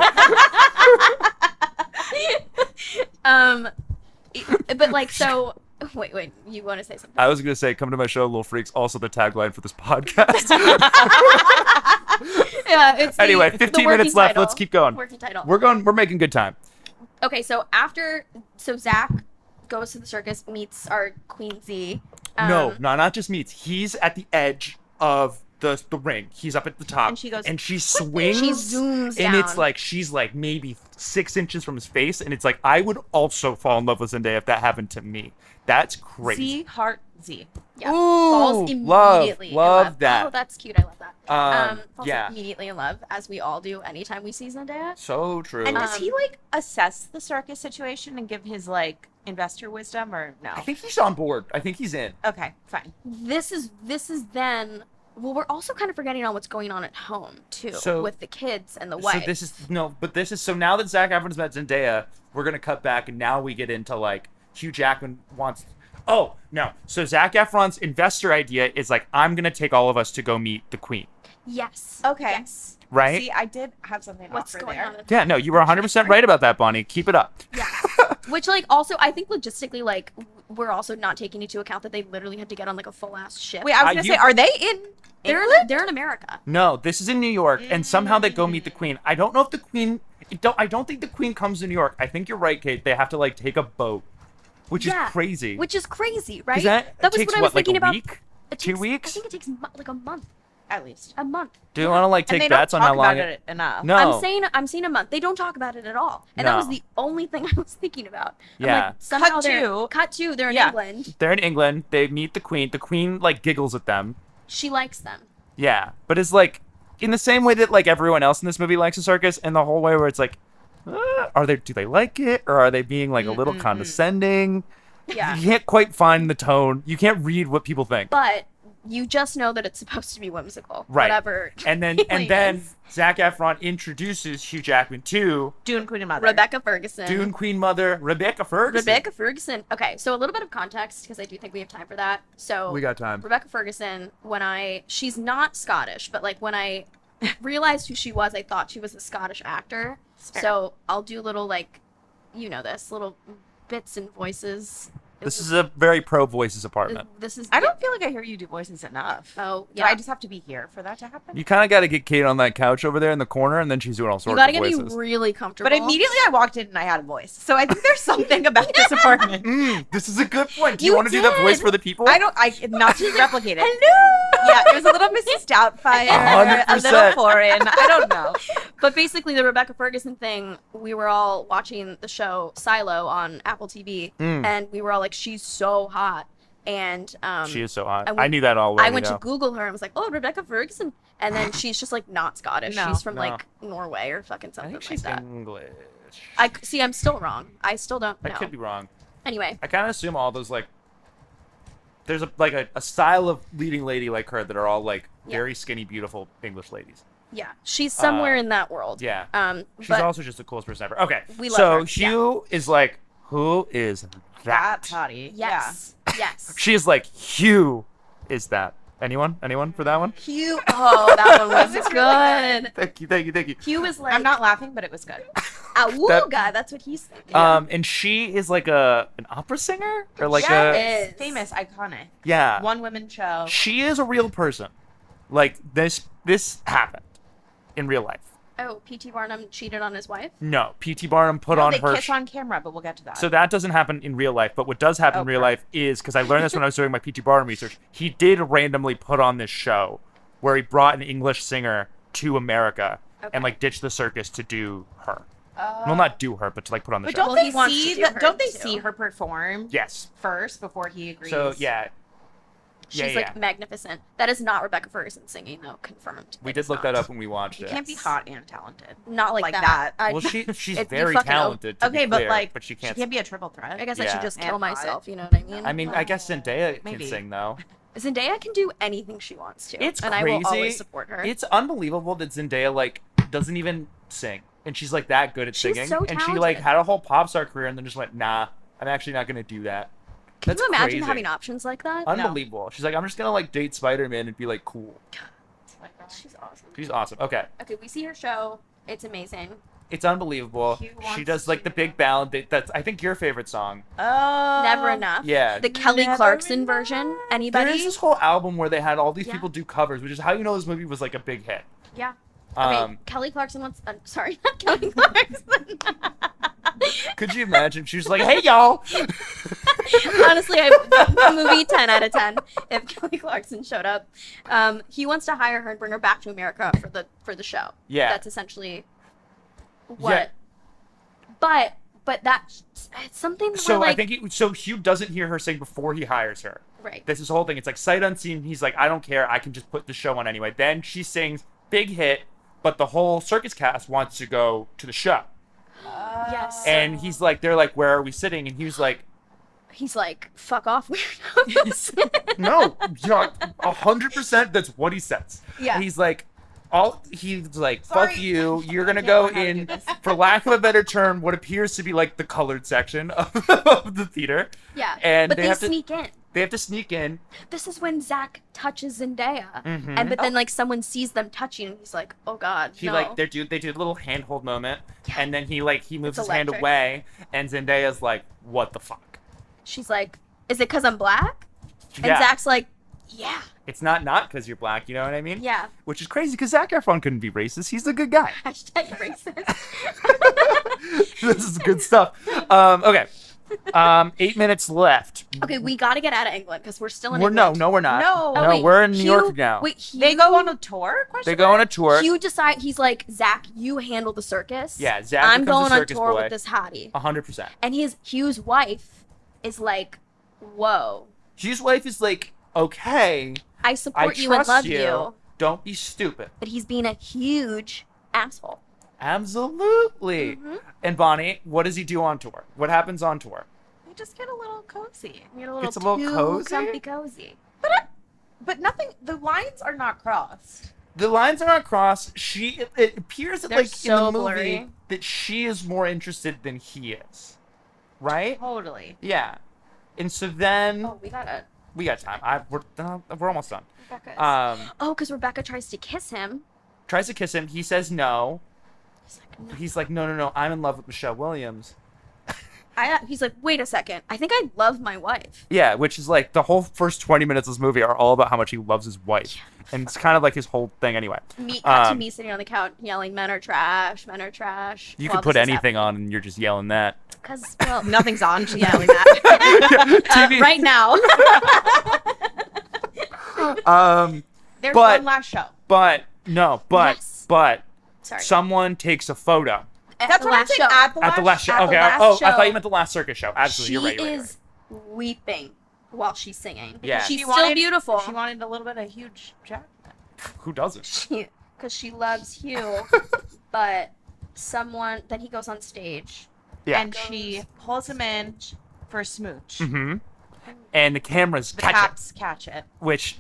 But like so. Wait. You want to say something? I was gonna say, come to my show, Little Freaks. Also, the tagline for this podcast. Yeah. It's Anyway, the 15 working minutes left. title. Let's keep going. Working title. We're making good time. Okay, so Zach goes to the circus, meets our Queen Z. No, not just meets. He's at the edge of the ring. He's up at the top, And she goes, and she swings. She zooms and down. it's like she's like maybe 6 inches from his face, and it's like I would also fall in love with Zendaya if that happened to me. That's crazy. Z heart Z. Yeah. Ooh, falls immediately in love that. Oh, that's cute. I love that. Falls yeah. immediately in love, as we all do anytime we see Zendaya. So true. And does he like assess the circus situation and give his like investor wisdom or no? I think he's on board. I think he's in. Okay, fine. This is then. Well, we're also kind of forgetting on what's going on at home too, So- with the kids and the wife. So now that Zac Efron's met Zendaya, we're gonna cut back, and now we get into like Hugh Jackman wants. Oh no! So Zac Efron's investor idea is like, I'm gonna take all of us to go meet the Queen, Yes. Okay. Yes. right? See, I did have something What's offer going there. on? Yeah, no, you were 100% right about that, Bonnie. Keep it up. Yeah. Which, like, also, I think logistically, like, we're also not taking into account that they literally had to get on, like, a full-ass ship. Wait, I was gonna say, are they in England? They're in America. No, this is in New York, and somehow they go meet the Queen. I don't know if the Queen. I don't think the Queen comes to New York. I think you're right, Kate. They have to like take a boat, which is crazy. Which is crazy, right? That was takes what I was like thinking a about. week? It 2 takes- weeks? I think it takes like a month. At least. A month. Do you want to like And they take don't bets on talk how long about it enough. No. I'm saying a month. They don't talk about it at all, and that was No. the only thing I was thinking about. I'm Yeah. like, somehow Cut to- they're in Yeah. England. They're in England. They meet the Queen. The Queen like giggles at them. She likes them. Yeah, but it's like in the same way that like everyone else in this movie likes a circus, and the whole way where it's like, do they like it, or are they being like a little condescending? Yeah. You can't quite find the tone. You can't read what people think. But you just know that it's supposed to be whimsical. Right. Whatever. And then feeling is. Zac Efron introduces Hugh Jackman to Dune Queen and Mother. Rebecca Ferguson. Dune Queen Mother Rebecca Ferguson. Rebecca Ferguson. Okay, so a little bit of context because I do think we have time for that. So We got time. Rebecca Ferguson, she's not Scottish, but like when I realized who she was, I thought she was a Scottish actor. Fair. So I'll do little like, little bits and voices. This is a very pro voices apartment. This is. I don't feel like I hear you do voices enough. Oh, Do yeah. I just have to be here for that to happen? You kind of got to get Kate on that couch over there in the corner, and then she's doing all You sorts gotta of get voices. me really comfortable. But immediately I walked in and I had a voice. So I think there's something about this apartment. This is a good point. Do you You want to do that voice did. for the people? Not to replicate it. Hello. Yeah, it was a little Mrs. Doubtfire, a 100%. little foreign. I don't know. But basically, the Rebecca Ferguson thing, we were all watching the show Silo on Apple TV, and we were all like, she's so hot. And She is so hot. I I knew that already. I went to though. Google her and was like, oh, Rebecca Ferguson. And then she's just like not Scottish. No. She's from No. like Norway or fucking I something think like she's that. English. See, I'm still wrong. I still don't I know. could be wrong. Anyway, I kind of assume all those like there's a style of leading lady like her that are all like Yeah. very skinny, beautiful English ladies. yeah, she's somewhere in that world. Yeah. She's but also just the coolest person ever. Okay. We love so her, Hugh is like, who is that? That potty. yes, yes. She is like, Hugh is that. Anyone? Anyone for that one? Hugh. Oh, that one was good. Thank you, thank you, thank you. Hugh was like, I'm not laughing, but it was good. Awooga. That's what he's thinking. And she is like an opera singer or like Yes. a Famous, iconic. yeah. One woman show. She is a real person. Like this happened in real life. Oh, P.T. Barnum cheated on his wife? No, P.T. Barnum put No, on they her. kiss on camera, but we'll get to that. So that doesn't happen in real life, but what does happen in real life is, because I learned this when I was doing my P.T. Barnum research, he did randomly put on this show where he brought an English singer to America and like ditched the circus to do her. Well, not do her, but to like put on the but show. don't Well, they he wants see to do her, don't they too. see her perform Yes. first before he agrees? So yeah. She's like magnificent. That is not Rebecca Ferguson singing, though. Confirmed. We It did is look that not. up when we watched You it. can't be hot and talented. Not like that. I- Well, she's If you very fucking talented. To Okay, be but clear, like, but she she can't. can't be a triple threat. I guess I Yeah. should just kill And hot. myself. You know what I mean? I mean, I guess Zendaya Maybe. can sing though. Zendaya can do anything she wants to. It's and crazy. I will always support her. It's unbelievable that Zendaya like doesn't even sing, and she's like that good at She's singing, so and she like talented. had a whole pop star career, and then just went, nah, I'm actually not gonna do that. Can That's you imagine crazy. having options like that? Unbelievable. She's like, I'm just gonna like date Spider-Man and be like cool. She's awesome. She's awesome. Okay, Okay, we see her show. It's amazing. it's unbelievable. He She wants does like the big ballad. That's I think your favorite song. Never enough. Yeah. The Kelly Never Clarkson enough. version. Anybody? There's this whole album where they had all these Yeah. people do covers, which is how you know this movie was like a big hit. Yeah. Okay, Kelly Clarkson wants. Sorry, not Kelly Clarkson. Could you imagine? She was like, "Hey y'all." Honestly, the movie 10 out of 10 if Kelly Clarkson showed up. He wants to hire her and bring her back to America for the show. Yeah. That's essentially what. But that's it's something where, So like, I think so Hugh doesn't hear her sing before he hires her. right. This is the whole thing. It's like sight unseen. He's like, I don't care. I can just put the show on anyway. Then she sings, big hit, but the whole circus cast wants to go to the show. Yes. And he's like, they're like, where are we sitting? And he was like, He's like, fuck off, weirdos. no, 100%. That's what he says. Yeah. And he's like, he's like, Sorry. fuck you. You're gonna can't go learn how to do in, this. for lack of a better term, what appears to be like the colored section of the theater. Yeah. And but they they have to- sneak in. They have to sneak in. This is when Zach touches Zendaya. Mhm. And but then like someone sees them touching and he's like, oh god, He no. like they do a little handhold moment, Yeah. and then he moves It's his hand electric. away, and Zendaya's like, "What the fuck?" She's like, is it because I'm black? And Yeah. Zach's like, yeah. It's not because you're black. You know what I mean? Yeah. Which is crazy because Zac Efron couldn't be racist. He's a good guy. Hashtag racist. This is good stuff. Okay. 8 minutes left. Okay, we got to get out of England because we're still in We're England. we're not. No. Oh, no, wait, we're in New Hugh- York now. Wait, They go on a tour? They go on a tour. Hugh decide he's like, Zach, you handle the circus. Yeah, Zach I'm becomes going the on circus tour boy. with this hottie. 100%. And Hugh's wife is like, whoa, Hugh's wife is like, okay, I I support you and trust love you. you. Don't be stupid. But he's being a huge asshole. Absolutely. Mhm. And Bonnie, what does he do on tour? What happens on tour? You just get a little cozy. You get a little It's a little too cozy? comfy cozy. But nothing, the lines are not crossed. The lines are not crossed. It appears that They're like so in the movie blurry. that she is more interested than he is. Right? Totally. Yeah. And so then Oh, we got time. We're almost done. Rebecca. Because Rebecca tries to kiss him. Tries to kiss him. He says no. He's like, no. He's like, no. I'm in love with Michelle Williams. He's like, wait a second. I think I love my wife. Yeah, which is like the whole first 20 minutes of this movie are all about how much he loves his wife. And it's kind of like his whole thing anyway. Cut to Um, me sitting on the couch yelling, men are trash, men are trash. You while could put this is anything on and you're just yelling that. Because, well, Nothing's on. She's Yeah. yelling that. TV right now. There's But- one last show. But Yes. Sorry. someone takes a photo That's what I'm saying. At the at the last show. At the Okay. last I thought show. you meant the last circus show. Absolutely, She you're right. You're right. is weeping while she's singing. Yeah. She's She still wanted- beautiful. She wanted a little bit of huge Jackman. Who doesn't? Because she loves Hugh, but then he goes on stage. Yeah. And she pulls him in for a smooch. Mm-hmm. And the cameras The catch it, cops catch it. which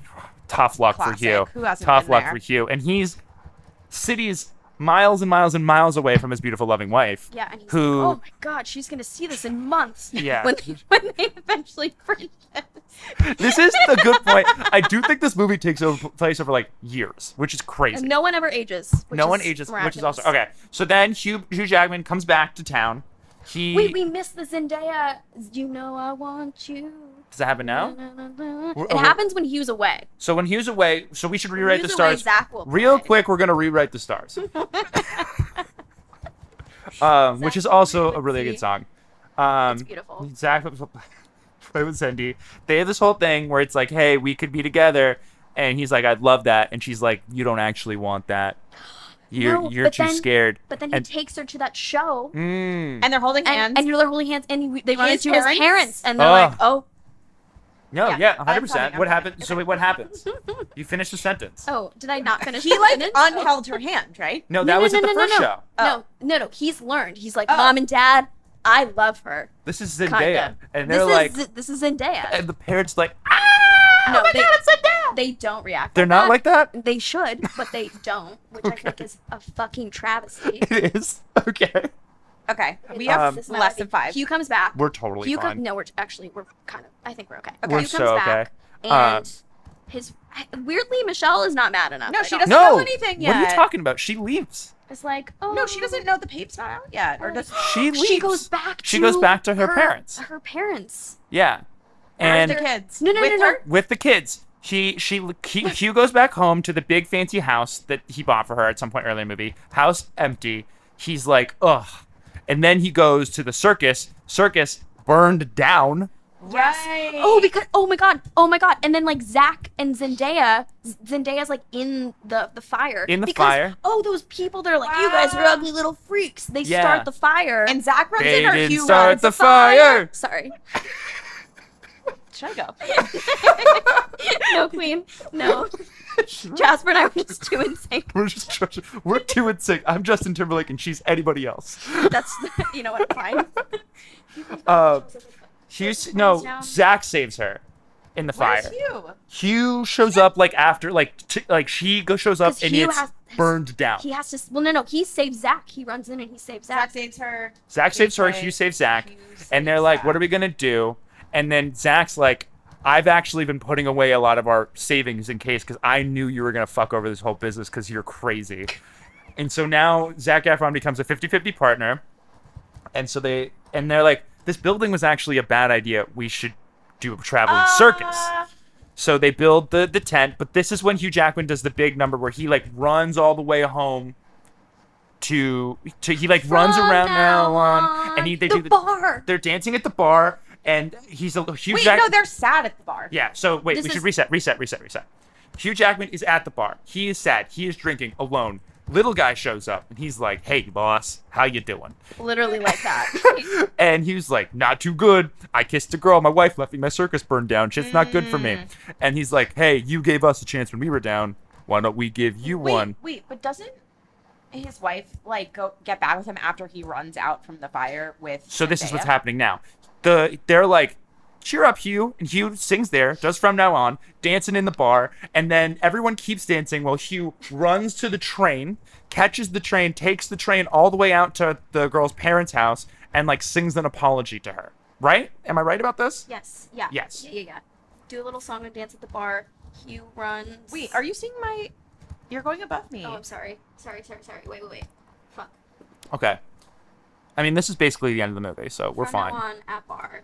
tough luck Classic. for Hugh. Who hasn't Tough been luck there? for Hugh. And he's cities miles and miles and miles away from his beautiful, loving wife. Yeah, and he's Who- like, oh my god, she's going to see this in months. Yeah. when they eventually fringe this. This is the good point. I do think this movie takes place over like years, which is crazy. And no one ever ages. No one ages, which is also okay. So then Hugh Jackman comes back to town. Wait, we missed the Zendaya. You know I want you. Does that happen now? It happens when Hugh's away. So when Hugh's away, so we should rewrite the Hugh's away, stars. Zach will Real play. quick, we're gonna rewrite the stars. Which is also a really good song. It's beautiful. Zach play with Cindy. They have this whole thing where it's like, hey, we could be together, and he's like, I'd love that, and she's like, you don't actually want that. You're but too then- scared. But then he takes her to that show, Mm. And they're holding hands. and they're holding hands, and they run His into his parents? parents, and they're Oh. like, "Oh, No, Yeah, yeah, I'm 100%. coming, What I'm happens? coming. So wait, what happens? You finish the sentence. oh, did I not finish?" He the like sentence? unheld her hand, right? No, that was at the first no. show. No. He's learned. He's like, Oh. Mom and Dad, I love her. This is Kinda. Zendaya, and they're This is Zendaya. and the parents like, No, they don't react. they're not like that. They should, but they don't, which I think is a fucking travesty. It is okay. Okay, we It's have this less melody. than 5. Hugh comes back. We're totally Hugh fine. No, we're kind of. I think we're okay. We're Hugh so comes okay. back, and his weirdly Michelle is not mad enough. No, I she don't doesn't think. know No, anything what are you yet. talking about? She leaves. It's like, oh No, she doesn't know the pape's not out yet, or does She leaves. She goes back. She goes back to her parents. Her parents. Yeah, and the kids? No. With her? with the kids. Hugh goes back home to the big fancy house that he bought for her at some point early in the movie. House empty. He's like, ugh. And then he goes to the circus. Circus burned down. Right. Oh my god. And then like Zach and Zendaya's like in the fire. In the because, fire. Oh, those people, they're like, you guys are ugly little freaks. They Yeah. start the fire. And Zach runs They in, or didn't Hugh start runs the fire. Sorry. Should I go? No, Queen. No. Jasper and I were just too in sync. We're two in sync. I'm Justin Timberlake and she's anybody else. That's, you know what, fine. Zach saves her in the fire. Where's Hugh? Hugh shows up like after shows up 'Cause and Hugh it's burned down. He has to, no, he saves Zach. He runs in and he saves Zach Zach. saves her. Zach saves her, Hugh Hugh saves Zach, saves and they're like, Zach. what are we gonna do? And then Zach's like, I've actually been putting away a lot of our savings in case, because I knew you were gonna fuck over this whole business because you're crazy. And so now Zac Efron becomes a 50-50 partner, and so they're like, this building was actually a bad idea. We should do a traveling circus. So they build the tent, but this is when Hugh Jackman does the big number where he like runs all the way home to he like runs around now on, and they do the bar. They're dancing at the bar, and he's a Hugh Wait, Jackman. no, they're sad at the bar. Yeah, so wait, This we should is- reset. Hugh Jackman is at the bar. He is sad. He is drinking alone. Little guy shows up, and he's like, hey, boss, how you doing? Literally like that. And he was like, not too good. I kissed a girl. My wife left me. My circus burned down. Shit's not good for me. And he's like, hey, you gave us a chance when we were down. Why don't we give you one? Wait, but doesn't his wife like go get back with him after he runs out from the fire with? So this is what's Zendaya? happening now. They're like, cheer up, Hugh. And Hugh sings there, does from now on, dancing in the bar. And then everyone keeps dancing while Hugh runs to the train, catches the train, takes the train all the way out to the girl's parents' house, and like sings an apology to her. Right? Am I right about this? Yes. Yeah. Yes. Yeah. Do a little song and dance at the bar. Hugh runs. Wait, are you seeing my? You're going above me. Oh, I'm sorry. Sorry. Wait. Fuck. Okay. I mean, this is basically the end of the movie, so we're From fine. now on at bar.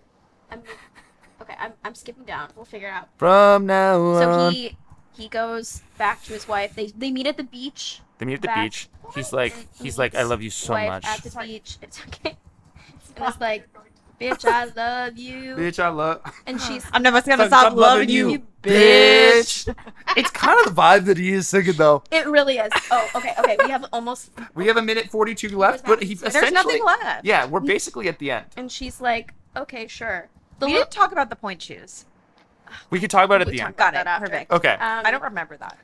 I'm skipping down. We'll figure it out. From now So on. he goes back to his wife. They meet at the beach. They meet at the back. beach. He's like, I love you so wife much. At the beach. It's okay. And it's like, bitch, I love you. Bitch, I love. And she's I'm never gonna Stop stop loving you, bitch. It's kind of the vibe that he is singing, though. It really is. Oh, okay. We have almost. We have a minute 42 left, but he There's essentially. nothing left. Yeah, we're basically at the end. And she's like, okay, sure. The We look. didn't talk about the point shoes. We can talk about it at We the talk end. about Got it. that after. Perfect. Okay. I don't remember that.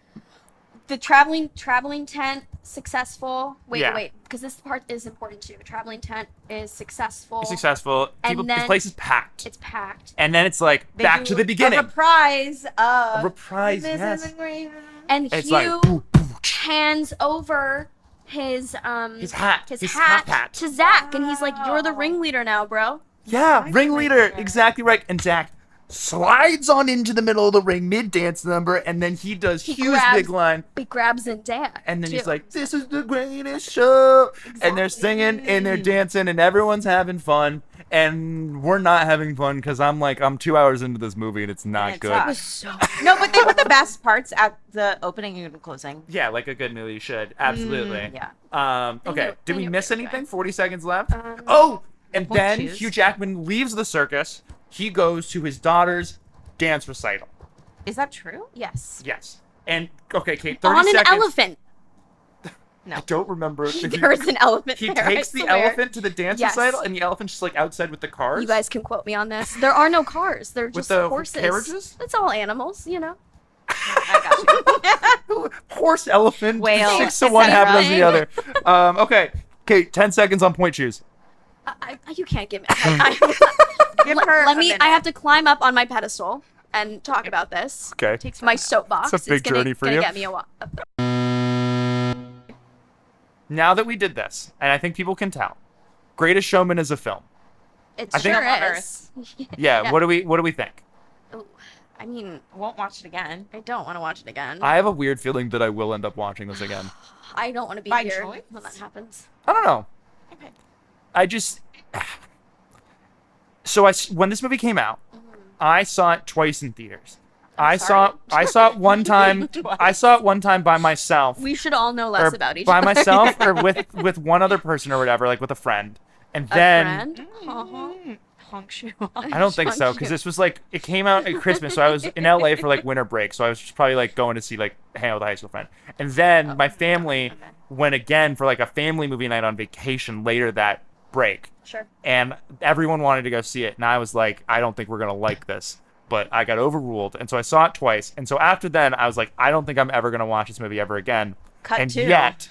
The traveling tent successful. Wait, Yeah. because this part is important too. Traveling tent is successful. Successful. And People, the then- place is packed. It's packed. And then it's like They back do to the beginning. A reprise of. A reprise, This yes. is a great. And It's Hugh like boo, boo, hands over his hat, his his hat, hat. to Zach, and he's like, "You're the ringleader now, bro." Yeah, ringleader. Exactly right. And Zach slides on into the middle of the ring mid dance number, and then he does He Hugh's grabs- big line. He grabs Zendaya. And then he's too. like, "This is the greatest show," and they're singing and they're dancing and everyone's having fun. and we're not having fun because I'm 2 hours into this movie and it's not it good. sucks. It was so No, but they put the best parts at the opening and closing. Yeah, like a good movie should. Absolutely. Yeah. Okay. knew- Did they we knew miss what they were anything? doing. 40 seconds left. And Oh, then jeez. Hugh Jackman leaves the circus. He goes to his daughter's dance recital. Is that true? yes. Yes. And okay, Kate, 30 On an seconds. elephant. I don't remember. If There was an elephant he there. takes I the swear. elephant to the dance Yes. recital, and the elephant's just like outside with the cars. You guys can quote me on this. There are no cars. They're just the horses. carriages? It's all animals, you know. I got you. Horse, elephant, Whale, 6 to 1, half a dozen the other. right? Okay, Kate, 10 seconds on point shoes. You can't give me. Give her let a me. minute. I have to climb up on my pedestal and talk about this. Okay. Takes My soapbox. It's a big is gonna, journey for gonna you. Get me a while. Now that we did this, and I think people can tell, Greatest Showman is a film. It I think- sure On is. Yeah. Yeah. What do we think? Ooh, I mean, Won't watch it again. I don't want to watch it again. I have a weird feeling that I will end up watching this again. I don't want to be By here choice? when that happens. I don't know. Okay. I just when this movie came out, I saw it twice in theaters. I saw it one time. I saw it one time by myself, We should all know less or about each by other. myself, or with one other person or whatever, like with a friend. And A then friend? Uh-huh. Honk shoe. I don't think so, because this was like it came out at Christmas, so I was in LA for like winter break, so I was just probably like going to see like hang out with a high school friend, and then my family went again for like a family movie night on vacation later that break, Sure. and everyone wanted to go see it, and I was like, I don't think we're gonna like this, but I got overruled, and so I saw it twice, and so after then I was like, I don't think I'm ever gonna watch this movie ever again, Cut and two. yet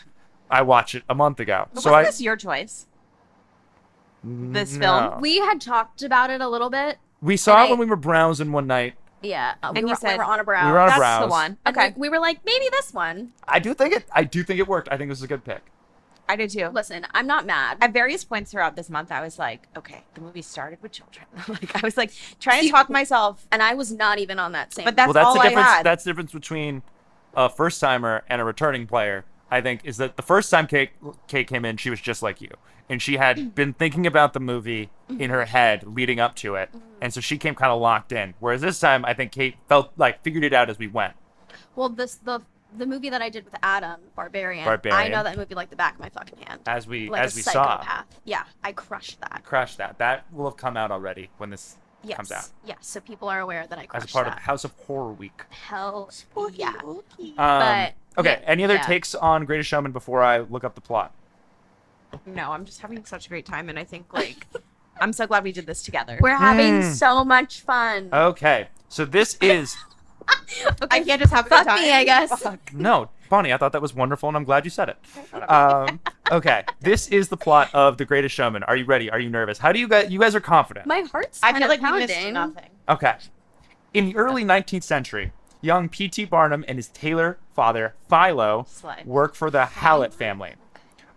I watched it a month ago, But so wasn't I this your choice? This no. film? We had talked about it a little bit. we saw and it when we were browsing one night. Yeah. And you said- we were on a brow. We were on a That's browse. the one. And Okay. we were like, maybe this one. I do think it worked. I think this is a good pick. I did too. Listen, I'm not mad. At various points throughout this month, I was like, okay, the movie started with children. Like I was like trying to talk myself, And I was not even on that same. but that's Well, that's all the I difference. had. That's the difference between a first timer and a returning player. I think is that the first time Kate came in, she was just like you, and she had been thinking about the movie in her head leading up to it, and so she came kind of locked in. Whereas this time, I think Kate figured it out as we went. Well, the movie that I did with Adam, Barbarian. I Barbarian. know that movie like the back of my fucking hand. As we Like a saw, psychopath. Yeah, I crushed that. crush that. That will have come out already when this Yes. comes out Yes. So people are aware that I as crushed a part that. of House of Horror Week. Hell yeah. But okay. yeah, Any other yeah. takes on Greatest Showman before I look up the plot? No, I'm just having such a great time, and I think like I'm so glad we did this together. We're having so much fun. Okay, so this is I can't just have a good Fuck time. me, I guess. no, Bonnie. I thought that was wonderful, and I'm glad you said it. Okay, this is the plot of The Greatest Showman. Are you ready? Are you nervous? How do you guys? You guys are confident. My heart's I kind feel of like we missed pounding. nothing. Okay. In the early 19th century, young P.T. Barnum and his tailor father, Philo, Slay. work for the Hallett family.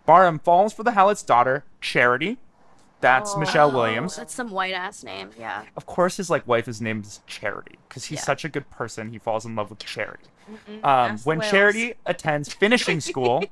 Barnum falls for the Hallett's daughter, Charity. That's Michelle Williams. That's some white ass name. Yeah. Of course, his wife is named Charity because he's Yeah. such a good person. He falls in love with Charity. Ask When Wales. Charity attends finishing school,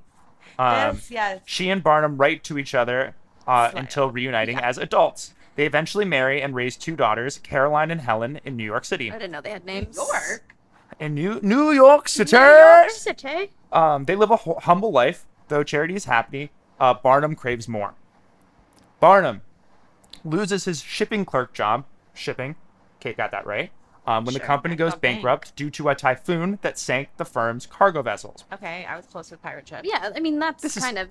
Yes. she and Barnum write to each other until reuniting as adults. They eventually marry and raise two daughters, Caroline and Helen, in New York City. I didn't know they had names. York. In New York City. New York City. They live a humble life. Though Charity is happy, Barnum craves more. Barnum loses his shipping clerk job. Shipping. Kate got that right. When the Sure, company goes okay. bankrupt due to a typhoon that sank the firm's cargo vessels. Okay, I was close with pirate ship. Yeah, I mean that's This is- kind of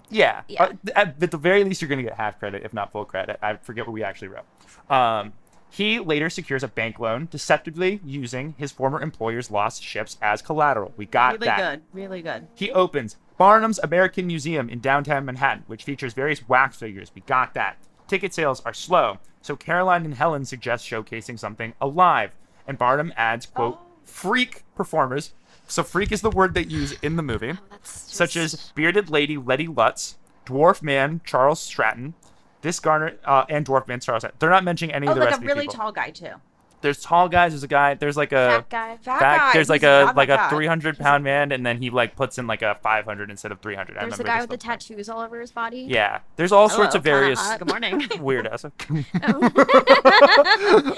Yeah. Yeah. At the very least, you're going to get half credit, if not full credit. I forget what we actually wrote. He later secures a bank loan, deceptively using his former employer's lost ships as collateral. We got Really that. good. Really good. He opens Barnum's American Museum in downtown Manhattan, which features various wax figures. We got that. Ticket sales are slow, so Caroline and Helen suggest showcasing something alive. And Barnum adds, quote, freak performers. So freak is the word they use in the movie. that's just, Such as bearded lady Letty Lutz, dwarf man Charles Stratton, this Garner, and dwarf man Charles Stratton. They're not mentioning any Oh, of the like rest a of these really people. tall guy too. There's tall guys. There's a guy. There's like a Fat guy. Fat guy. There's like He's a not like that a fat. 300-pound man, and then he like puts in like a 500 instead of 300. I There's the remember guy this with the one. tattoos all over his body. Yeah, there's all sorts Hello, of various kinda hot. Good morning. weird ass.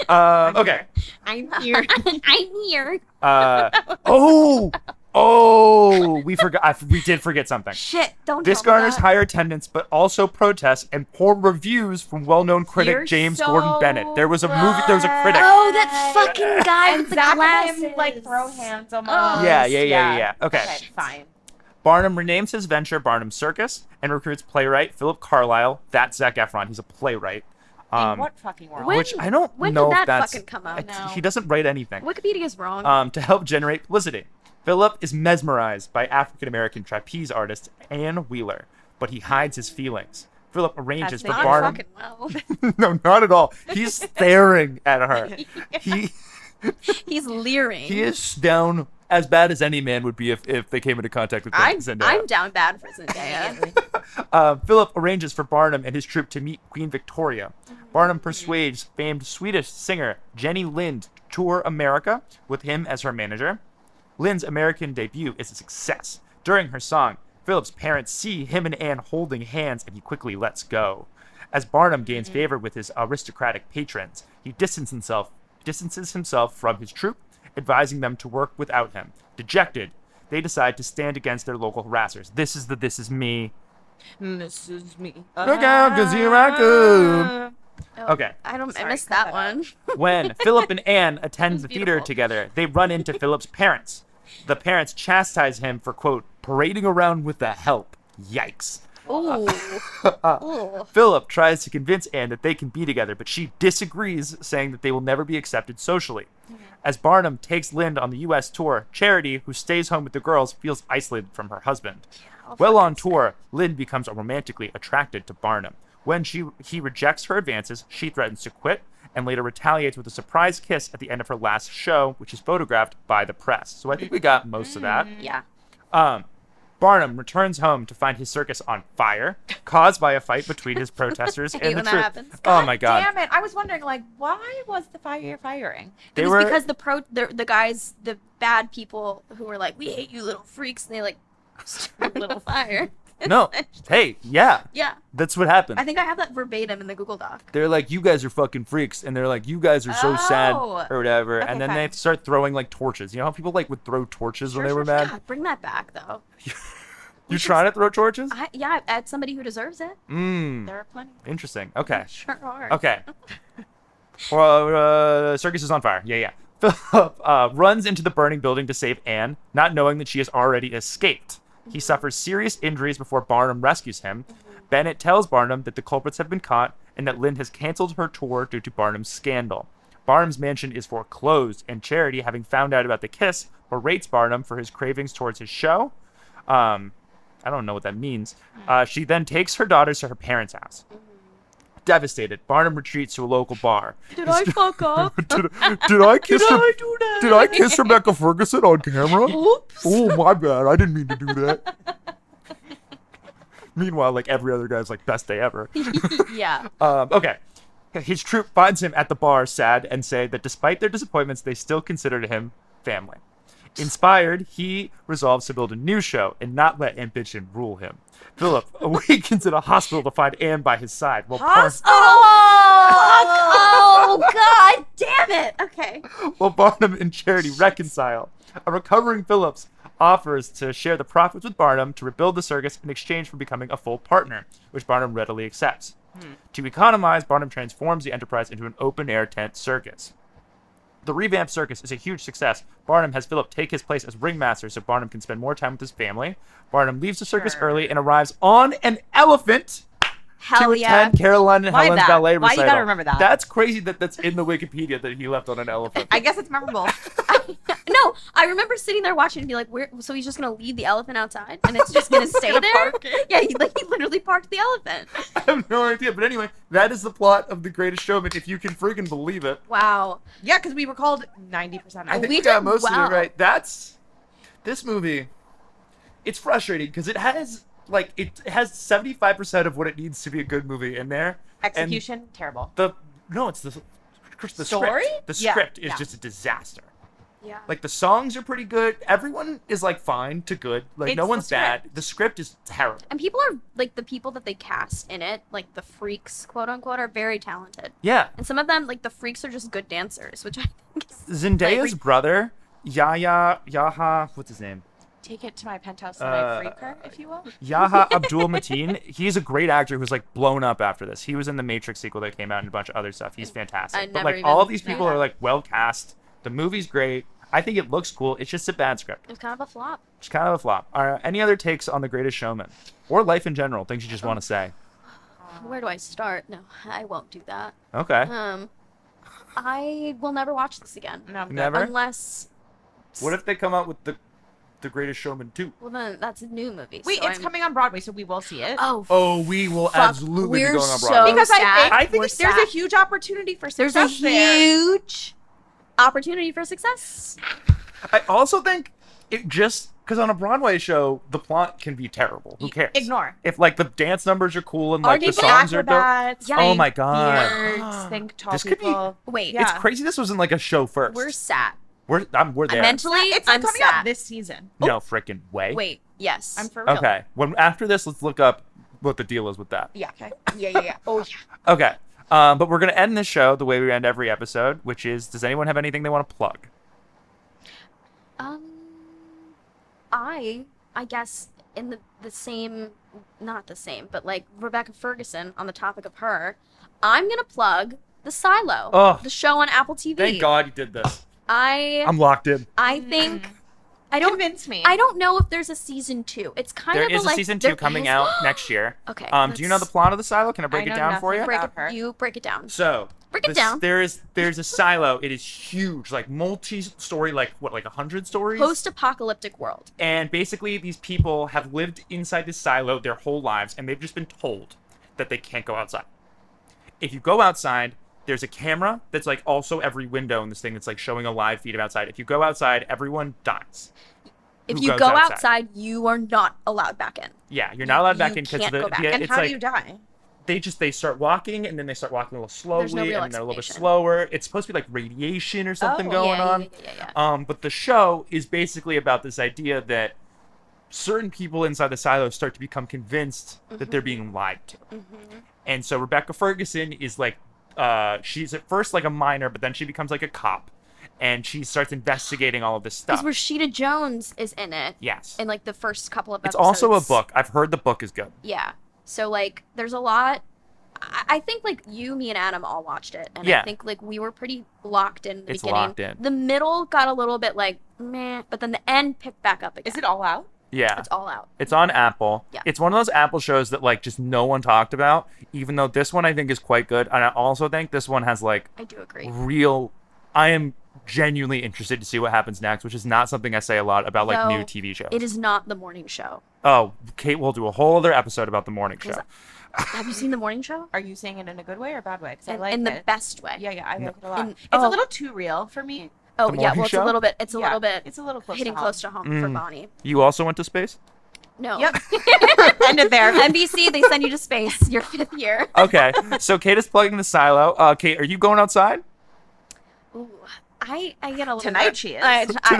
Okay. I'm here. I'm here. We forgot. We did forget something. Shit, don't This tell me garners that. higher attendance, but also protests and poor reviews from well-known critic You're James so Gordon Bennett. There was a movie. There was a critic. Oh, that fucking guy with the Zach glasses. and him like throw hands almost. Yeah. Okay. Fine. Barnum renames his venture Barnum Circus and recruits playwright Philip Carlyle. That's Zac Efron. He's a playwright. In what fucking world? When- Which I don't when know did if that that's. fucking come out? No. He doesn't write anything. Wikipedia's wrong. To help generate publicity. Philip is mesmerized by African-American trapeze artist Ann Wheeler, but he hides his feelings. Philip arranges That's for not Barnum. fucking well. No, not at all. He's staring at her. He's leering. He is down as bad as any man would be if they came into contact with Zendaya. I'm down bad for Zendaya. Philip arranges for Barnum and his troupe to meet Queen Victoria. Barnum persuades famed Swedish singer Jenny Lind to tour America with him as her manager. Lind's American debut is a success. During her song, Philip's parents see him and Anne holding hands, and he quickly lets go. As Barnum gains favor with his aristocratic patrons, he distances himself from his troupe, advising them to work without him. Dejected, they decide to stand against their local harassers. This is me. This is me. Look out, 'cause here I come. Okay. I Sorry, missed cut that that one. When Philip and Anne attend the theater beautiful. together, they run into Philip's parents. The parents chastise him for, quote, parading around with the help. Yikes. Ooh. Ooh. Philip tries to convince Anne that they can be together, but she disagrees, saying that they will never be accepted socially. As Barnum takes Lind on the U.S. tour, Charity, who stays home with the girls, feels isolated from her husband. While on tour, Lind becomes romantically attracted to Barnum. When he rejects her advances, she threatens to quit and later retaliates with a surprise kiss at the end of her last show, which is photographed by the press. So I think we got most of that. Yeah. Barnum returns home to find his circus on fire, caused by a fight between his protesters hate and the when that troupe. happens. Oh my god. Damn it! I was wondering, like, why was the fire firing? They It was were because the guys, the bad people who were like, we hate you little freaks, and they like started a little fire. No. Hey, yeah. Yeah. That's what happened. I think I have that verbatim in the Google Doc. They're like, you guys are fucking freaks, and they're like, you guys are so sad Oh. or whatever, Okay, and then fine. they start throwing like torches. You know how people like would throw torches when they were mad? God, bring that back though. You trying to throw torches? Yeah, at somebody who deserves it. There are plenty. Interesting. Okay. Sure are. Okay. Well, circus is on fire. Yeah. Philip runs into the burning building to save Anne, not knowing that she has already escaped. He suffers serious injuries before Barnum rescues him. Bennett tells Barnum that the culprits have been caught and that Lind has canceled her tour due to Barnum's scandal. Barnum's mansion is foreclosed, and Charity, having found out about the kiss, berates Barnum for his cravings towards his show. I don't know what that means. She then takes her daughters to her parents' house. Devastated, Barnum retreats to a local bar. Did I fuck up? Did I kiss Did I kiss Rebecca Ferguson on camera? Oops. Oh, my bad. I didn't mean to do that. Meanwhile, like every other guy's like best day ever. Yeah. Okay. His troupe finds him at the bar sad and say that despite their disappointments, they still considered him family. Inspired, he resolves to build a new show and not let ambition rule him. Philip awakens in a hospital to find Anne by his side. While Oh, God damn it. Okay. while Barnum and Charity reconcile. A recovering Phillips offers to share the profits with Barnum to rebuild the circus in exchange for becoming a full partner, which Barnum readily accepts. To economize, Barnum transforms the enterprise into an open-air tent circus. The revamped circus is a huge success. Barnum has Philip take his place as ringmaster so Barnum can spend more time with his family. Barnum leaves the circus early and arrives on an elephant Hell to yeah. attend Caroline and Why Helen's that? ballet Why you recital. gotta remember that? That's crazy that that's in the Wikipedia that he left on an elephant. I guess it's memorable. No, I remember sitting there watching and be like, "Where?" So he's just gonna leave the elephant outside, and it's just gonna stay there. park it? Yeah, he literally parked the elephant. I have no idea. But anyway, that is the plot of The Greatest Showman, if you can freaking believe it. Wow. Yeah, because we recalled 90% I of think it. we We got did most of well. it right. This movie, it's frustrating because it has 75% of what it needs to be a good movie in there. Execution, terrible. It's the Story? The Yeah, script is yeah. just a disaster. Yeah. Like the songs are pretty good. Everyone is like fine to good. Like It's no the one's bad. script. The script is terrible. And people are like the people that they cast in it, like the freaks, quote unquote, are very talented. Yeah. And some of them, like the freaks, are just good dancers, which I think is Zendaya's like, brother, Yaha, what's his name? Take it to my penthouse and I freak her, if you will. Yaha Abdul Mateen. He's a great actor who's like blown up after this. He was in the Matrix sequel that came out and a bunch of other stuff. He's fantastic. I But never like all of even these knew people that. are like well cast. The movie's great. I think it looks cool. It's just a bad script. it was kind of a flop. It's kind of a flop. Any other takes on The Greatest Showman or life in general? Things you just want to say? Where do I start? No, I won't do that. Okay. I will never watch this again. No, I'm good. Never? Unless, What if they come out with the Greatest Showman 2? well, then that's a new movie. Wait, so it's I'm- coming on Broadway, so we will see it. Oh, we will Fuck, absolutely be we're going on so Broadway. Because sad. I I think think it's there's sad. a huge opportunity for There's a success there. huge opportunity for success. I also think it just because on a Broadway show the plot can be terrible. Who cares? Ignore. If like the dance numbers are cool and like the Think songs are dope. acrobats, Yeah. Oh think my God. beards, think tall This could be- people. Wait, Yeah. It's crazy. This wasn't like a show first. we're sad. We're there. Mentally, It's I'm coming sad. out this season. No freaking way. Wait, yes. I'm for real. Okay. When after this, let's look up what the deal is with that. Yeah. Okay. Yeah. Oh, yeah. Okay. But we're gonna end this show the way we end every episode, which is: does anyone have anything they want to plug? I guess in the same, not the same, but like Rebecca Ferguson on the topic of her, I'm gonna plug The Silo, Ugh. the show on Apple TV. Thank God you did this. I I'm locked in. think I don't Convince me. I don't know if there's a season 2. It's kind There of is a like season 2 there coming is- out next year. Okay. Do you know the plot of the silo? Can I break I it know down for nothing. you? break about her. it, you break it down. So Break it down. There's a silo. It is huge, like multi-story, like 100 stories. Post-apocalyptic world. And basically, these people have lived inside this silo their whole lives, and they've just been told that they can't go outside. If you go outside, there's a camera that's like also every window in this thing that's like showing a live feed of outside. If you go outside, everyone dies. If Who you goes go outside? outside, you are not allowed back in. Yeah, you're not allowed back You in because can't go back. And it's how like do you die? they start walking and then they start walking a little slowly There's no real and then they're a little bit explanation. slower. It's supposed to be like radiation or something Oh, going yeah, on. yeah. But the show is basically about this idea that certain people inside the silo start to become convinced that they're being lied to. And so Rebecca Ferguson is like, she's at first like a minor, but then she becomes like a cop. And she starts investigating all of this stuff. Because Rashida Jones is in it. Yes. In like the first couple of It's episodes. also a book. I've heard the book is good. Yeah. So like there's a lot. I think like you, me, and Adam all watched it, and Yeah. I think like we were pretty locked in the It's beginning. locked in. The middle got a little bit like meh, but then the end picked back up again. Is it all out? Yeah. It's all out. It's on Apple. Yeah. It's one of those Apple shows that like just no one talked about, even though this one I think is quite good. And I also think this one has like I do agree. real. I am genuinely interested to see what happens next, which is not something I say a lot about like Though, new TV shows. It is not the morning show. Oh, Kate will do a whole other episode about the morning show. Is- Have you seen the morning show? Are you saying it in a good way or a bad way? Because I In, like in the it. best way. Yeah, I like it a lot. In- It's oh. a little too real for me. Oh The yeah. morning Well, it's show? a little bit. It's a Yeah, little bit. It's a little close hitting to home. close to home for Bonnie. You also went to space? No. Yep. Ended there. NBC, they send you to space your 5th year. Okay. So Kate is plugging the silo. Kate, are you going outside? Ooh, I get a little Tonight bit- she is.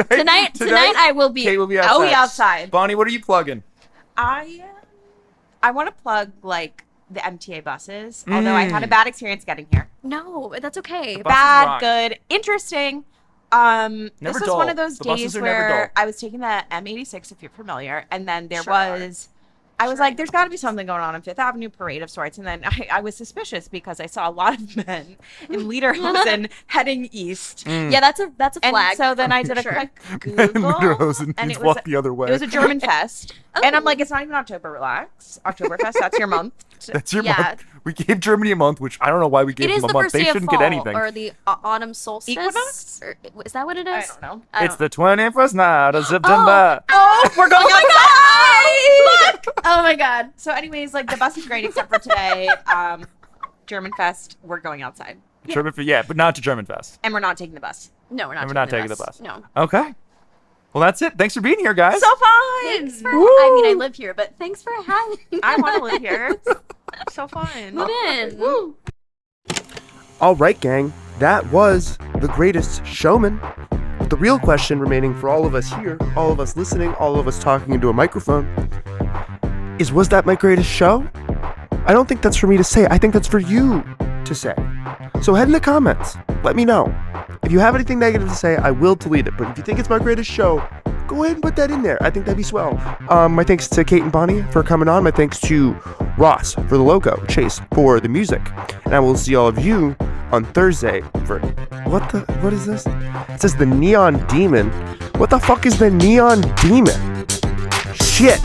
Tonight I will be. Kate will be I'll outside. be outside. Bonnie, what are you plugging? I want to plug like the MTA buses. Although I had a bad experience getting here. No, that's okay. buses Bad, rock. good, interesting. Never This was dull. one of those The buses days are never where dull. I was taking the M86, if you're familiar, and then there Sure. I was like, there's got to be something going on Fifth Avenue parade of sorts. And then I was suspicious because I saw a lot of men in Lederhosen heading east. Yeah, that's a And flag. so then I did a Sure. quick Google, and it was the other way. it was a German fest, and I'm Oh. like, it's not even October. Relax, Oktoberfest. That's your month. That's your Yeah. month. We gave Germany a month, which I don't know why we gave It is them a the month. first They day of shouldn't fall, get anything. or the autumn solstice. Equinox? Or, is that what it is? I don't know. It's the 21st night of September. Oh, we're going outside. Oh my god. So, anyways, like the bus is great except for today. German fest. We're going outside, German but not to German Fest. and we're not taking the bus. No, we're not. And we're not taking the bus. No. Okay. Well, that's it. Thanks for being here, guys. So fun. Thanks for. I mean, I live here, but thanks for having me. I want to live here. So fun. Move in. All right, gang. that was The Greatest Showman. The real question remaining for all of us here, all of us listening, all of us talking into a microphone, is, was that my greatest show? I don't think that's for me to say. I think that's for you to say. So head in the comments. Let me know. If you have anything negative to say, I will delete it. But if you think it's my greatest show, go ahead and put that in there. I think that'd be swell. My thanks to Kate and Bonnie for coming on. My thanks to Ross for the logo, Chase for the music. And I will see all of you on Thursday for... What is this? It says the Neon Demon. What the fuck is the Neon Demon? Shit.